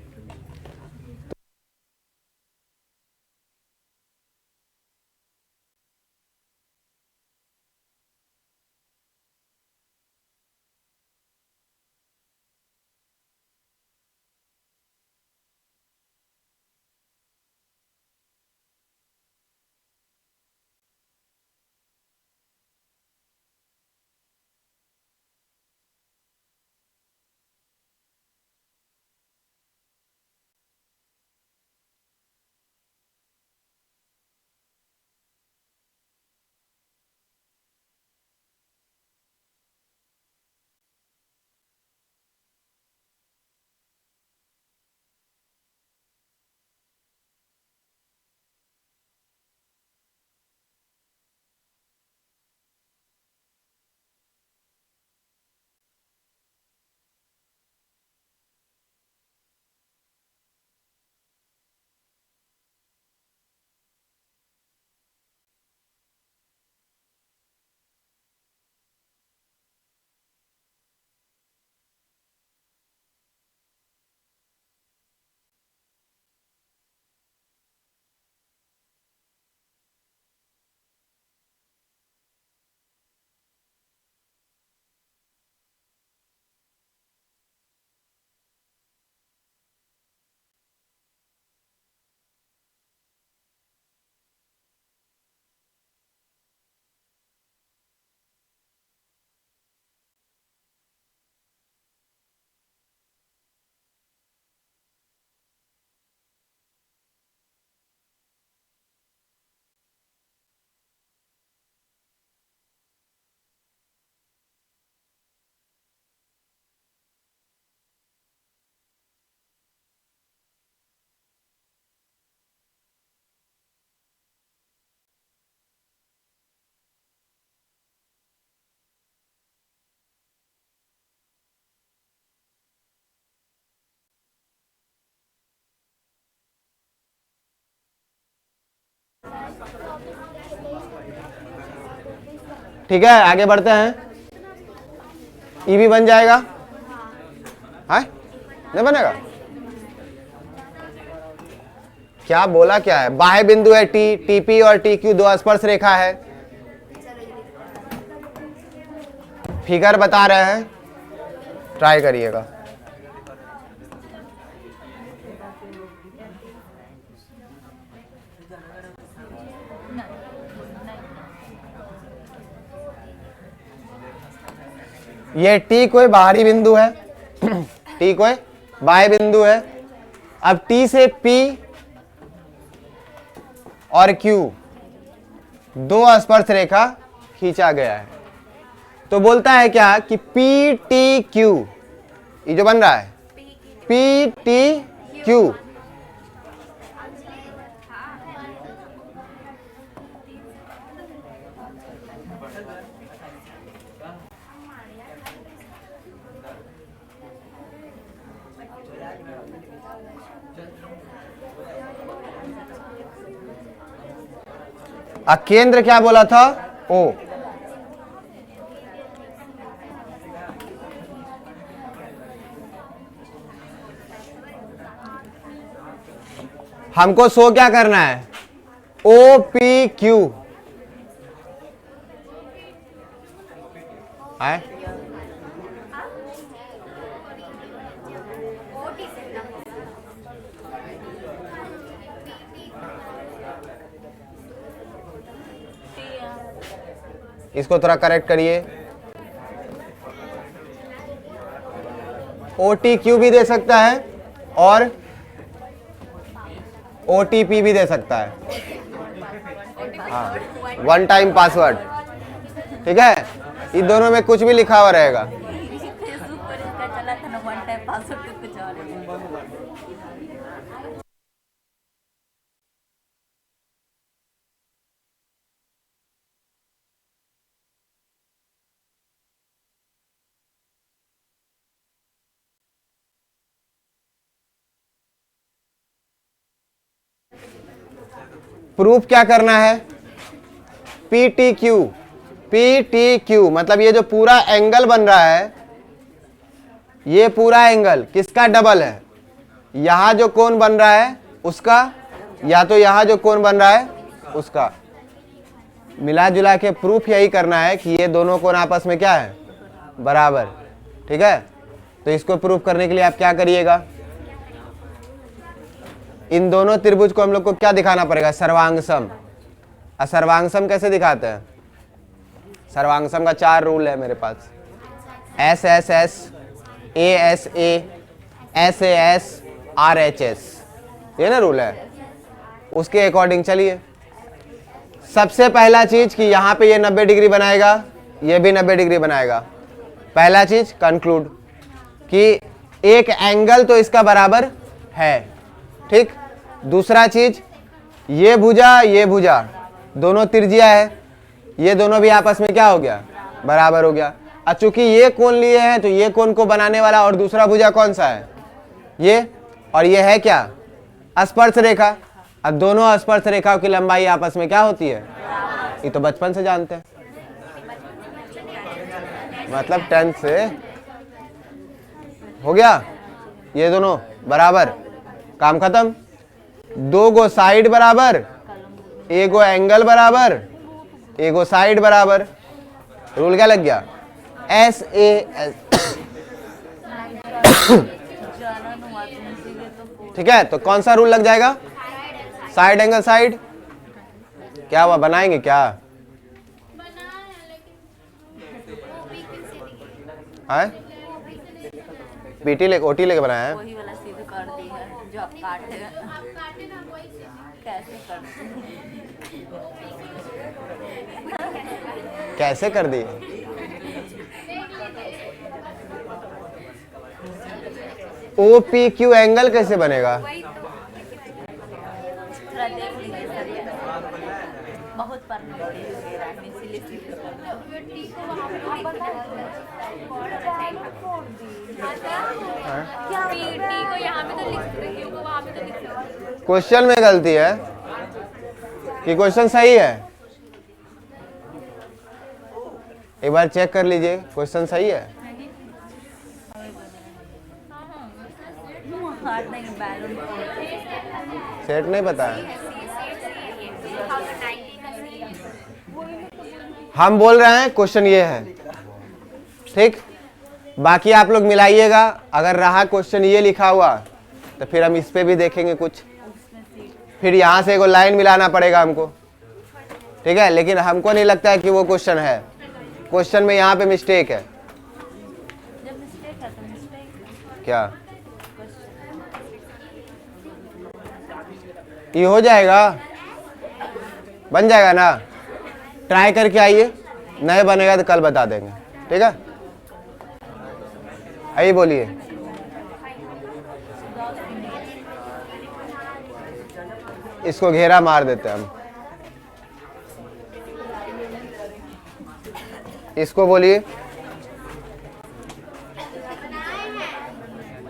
ठीक है, आगे बढ़ते हैं। ई भी बन जाएगा, है नहीं बनेगा? क्या बोला क्या है, बाह्य बिंदु है टी, टीपी और टी क्यू दो स्पर्श रेखा है। फिगर बता रहे हैं, ट्राई करिएगा। ये टी कोई बाहरी बिंदु है, टी कोई बाह्य बिंदु है। अब टी से पी और क्यू दो स्पर्श रेखा खींचा गया है, तो बोलता है क्या कि पी टी क्यू, ये जो बन रहा है पी टी क्यू, केंद्र क्या बोला था? ओ। हमको शो क्या करना है? ओ पी क्यू है। इसको थोड़ा करेक्ट करिए। OTQ भी दे सकता है और OTP भी दे सकता है। हाँ, वन टाइम पासवर्ड। ठीक है, इन दोनों में कुछ भी लिखा हुआ रहेगा। फेसबुक पर इसका चला था ना, वन टाइम पासवर्ड तो कुछ और है। प्रूफ क्या करना है? PTQ। PTQ मतलब ये जो पूरा एंगल बन रहा है, ये पूरा एंगल किसका डबल है? यहां जो कोण बन रहा है उसका, या तो यहां जो कोण बन रहा है उसका। मिला जुला के प्रूफ यही करना है कि ये दोनों कोण आपस में क्या है? बराबर। ठीक है, तो इसको प्रूफ करने के लिए आप क्या करिएगा? इन दोनों त्रिभुज को हम लोग को क्या दिखाना पड़ेगा? सर्वांगसम। और सर्वांगसम कैसे दिखाते हैं? सर्वांगसम का 4 रूल है मेरे पास। SSS, ASA, SAS, RHS, ये ना रूल है। उसके अकॉर्डिंग चलिए। सबसे पहला चीज कि यहाँ पे ये 90 डिग्री बनाएगा, ये भी 90 डिग्री बनाएगा। पहला चीज कंक्लूड कि एक एंगल तो इसका बराबर है। ठीक। दूसरा चीज, ये भुजा दोनों त्रिज्या है, ये दोनों भी आपस में क्या हो गया? बराबर हो गया। और चूंकि ये कोण लिए हैं तो ये कोण को बनाने वाला और दूसरा भुजा कौन सा है? ये। और ये है क्या? स्पर्श रेखा। अब दोनों स्पर्श रेखाओं की लंबाई आपस में क्या होती है? ये तो बचपन से जानते हैं, मतलब 10th से हो गया। ये दोनों बराबर, काम खत्म। दो गो साइड बराबर, एगो एंगल बराबर, एगो साइड बराबर। रूल क्या लग गया? SAS। ठीक है, तो कौन सा रूल लग जाएगा? Side angle side. क्या हुआ, बनाएंगे क्या? PT लेके OT लेके बनाया है। वही वाला सीधे कर दी है जो आप काटे हैं। कैसे करते हैं? कैसे कर दी? OPQ एंगल कैसे बनेगा? थोड़ा देख लीजिए सर, बहुत पढ़ना पड़ेगा इसीलिए सीधे पीटी को यहाँ पे तो लिख रही हूँ, वहाँ पे तो लिख रही हूँ। क्वेश्चन में गलती है कि क्वेश्चन सही है? एक बार चेक कर लीजिए, क्वेश्चन सही है? हार्ट नहीं, बैलून सेट नहीं पता है। हम बोल रहे हैं क्वेश्चन ये है। ठीक, बाकी आप लोग मिलाइएगा। अगर रहा क्वेश्चन ये लिखा हुआ तो फिर हम इस पे भी देखेंगे कुछ, फिर यहाँ से एगो लाइन मिलाना पड़ेगा हमको। ठीक है, लेकिन हमको नहीं लगता है कि वो क्वेश्चन है। क्वेश्चन में यहाँ पे मिस्टेक है। जब मिस्टेक है तो मिस्टेक क्या ये हो जाएगा? बन जाएगा ना? ट्राई करके आइए, नहीं बनेगा तो कल बता देंगे। ठीक है, आइए बोलिए। इसको घेरा मार देते हैं हम। इसको बोलिए,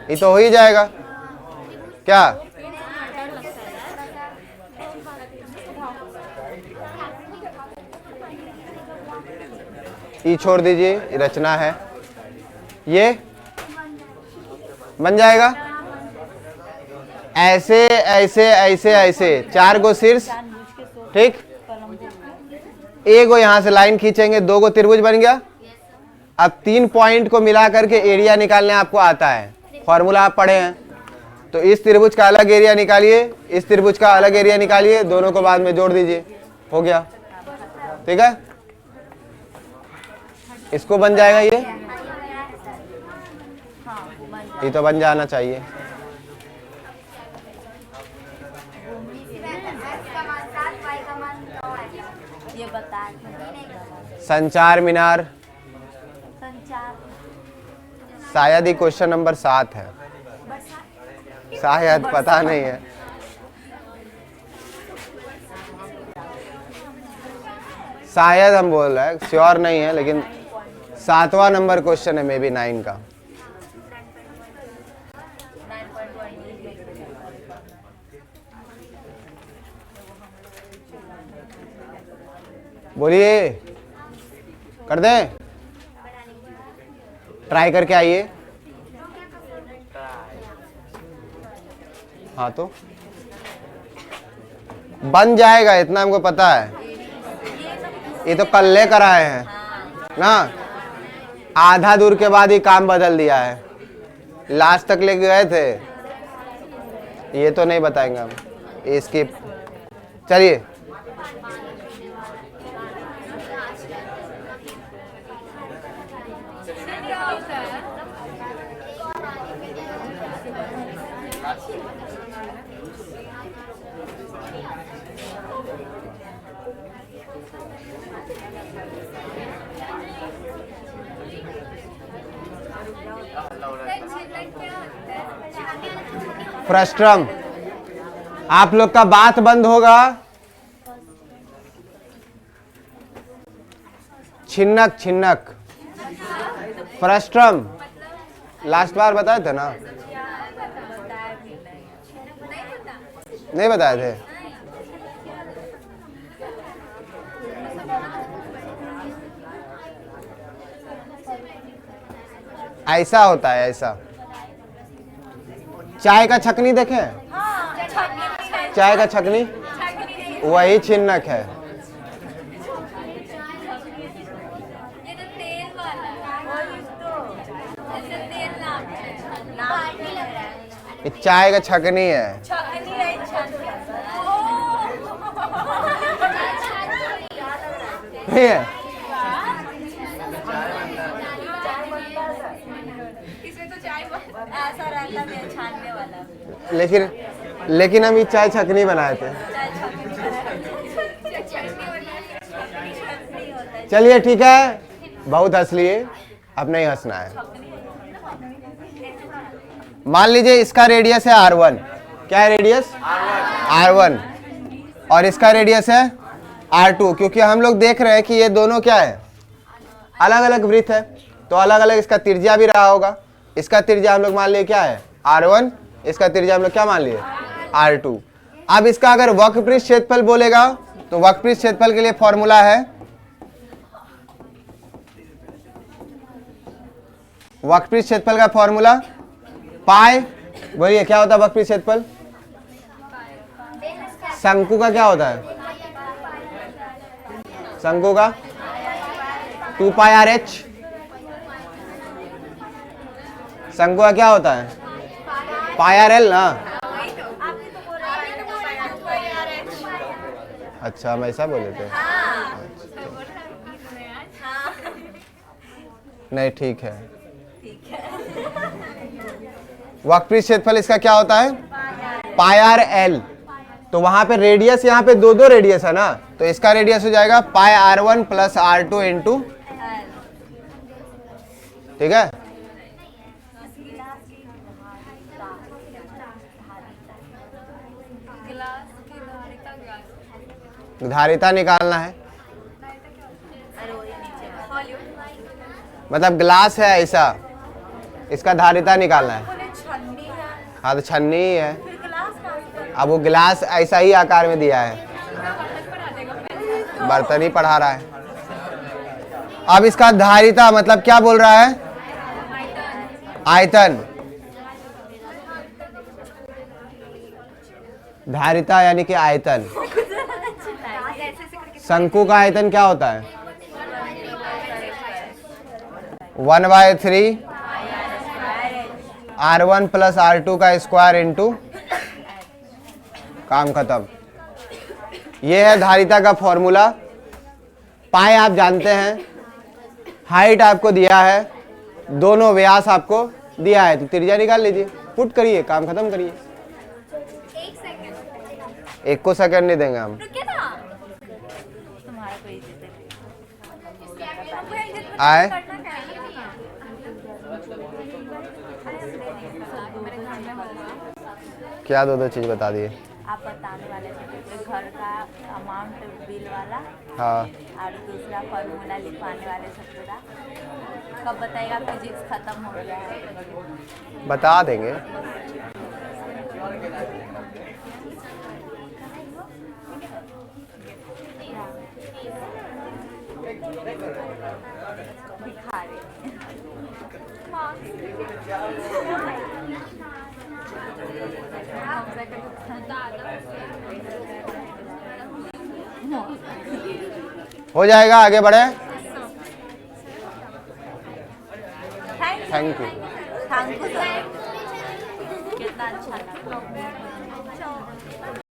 ये तो हो ही जाएगा क्या? ई छोड़ दीजिए, ये रचना है। ये बन जाएगा ऐसे ऐसे ऐसे ऐसे, 4 गो शीर्ष, ठीक। एक गो यहाँ से लाइन खींचेंगे, 2 गो त्रिभुज बन गया। अब 3 पॉइंट को मिला करके एरिया निकालने आपको आता है, फॉर्मूला आप पढ़े हैं। तो इस त्रिभुज का अलग एरिया निकालिए, इस त्रिभुज का अलग एरिया निकालिए, दोनों को बाद में जोड़ दीजिए, हो गया, ठीक है। इसको बन जाएगा ये तो बन जाना चाहिए। ये बता संचार मीनार, संचार शायद ही क्वेश्चन नंबर 7 है, शायद, पता नहीं है। शायद हम बोल रहे हैं, श्योर नहीं है, लेकिन 7वां नंबर क्वेश्चन है, मे बी 9 का। बोलिए, कर दें, ट्राई करके आइए। हाँ तो बन जाएगा, इतना हमको पता है। ये तो कल ले कर आए हैं ना, आधा दूर के बाद ही काम बदल दिया है, लास्ट तक ले गए थे। ये तो नहीं बताएंगे हम, इसकी। चलिए, फ्रस्ट्रम, आप लोग का बात बंद होगा। छिन्नक, छिन्नक, फ्रस्ट्रम लास्ट बार बताए थे ना, नहीं बताए थे। ऐसा होता है, ऐसा। चाय का छकनी देखे, चाय का छकनी, वही छिन्नक है। ये चाय का छकनी है। नहीं है, ऐसा रहता है छानने वाला। लेकिन हम ये चाय छकनी बनाए थे। चलिए ठीक है, बहुत हंस लिए, अब नहीं हंसना है। मान लीजिए इसका रेडियस है R1, क्या है रेडियस R1, और इसका रेडियस है R2। क्योंकि हम लोग देख रहे हैं कि ये दोनों क्या है, अलग अलग वृत्त है, तो अलग अलग इसका त्रिज्या भी रहा होगा। इसका त्रिज्या हम लोग मान लिए क्या है R1, इसका त्रिज्या हम लोग क्या मान लिए R2। अब इसका अगर वक्रपृष्ठ क्षेत्रफल बोलेगा तो वक्रपृष्ठ क्षेत्रफल के लिए फॉर्मूला है, वक्रपृष्ठ क्षेत्रफल का फॉर्मूला पाई। बोलिए क्या होता है वक्रपृष्ठ क्षेत्रफल? शंकु का क्या होता है? शंकु का 2 पाई RH। शंकु का क्या होता है? पाई RL ना। अच्छा, हम ऐसा बोले थे। नहीं, ठीक है। वक्रपृष्ठ क्षेत्रफल इसका क्या होता है? पाई RL। तो वहां पे रेडियस, यहाँ पे दो रेडियस है ना, तो इसका रेडियस हो जाएगा पाई R1 प्लस R2 इंटू, ठीक है। धारिता निकालना है, मतलब ग्लास है ऐसा, इसका धारिता निकालना है। हाँ तो छन्नी ही है। अब वो गिलास ऐसा ही आकार में दिया है, बर्तन ही पढ़ा रहा है। अब इसका धारिता मतलब क्या बोल रहा है? आयतन। धारिता यानी कि आयतन। शंकु का आयतन क्या होता है? 1/3 R1 प्लस R2 का स्क्वायर इंटू, काम खत्म। ये है धारिता का फॉर्मूला। पाए आप जानते हैं, हाइट आपको दिया है, दोनों व्यास आपको दिया है, तो त्रिज्या निकाल लीजिए, पुट करिए, काम खत्म करिए। 1 सेकंड 1 को सेकंड नहीं देंगे हम। रुकिए ना। तुम्हारा कोई इज्जत नहीं। हमको इज्जत आए करना क्या है? मेरे घर में होगा। क्या दो चीज बता दिए। आप बताने वाले थे घर का अमाउंट बिल वाला हाँ, और दूसरा फॉर्मूला लिखवाने वाले थे पूरा। कब बताएगा? फिजिक्स खत्म हो गया है। बता देंगे। भिखारी। हो जाएगा, आगे बढ़े। Thank you. Thank you sir. कितना अच्छा लगा।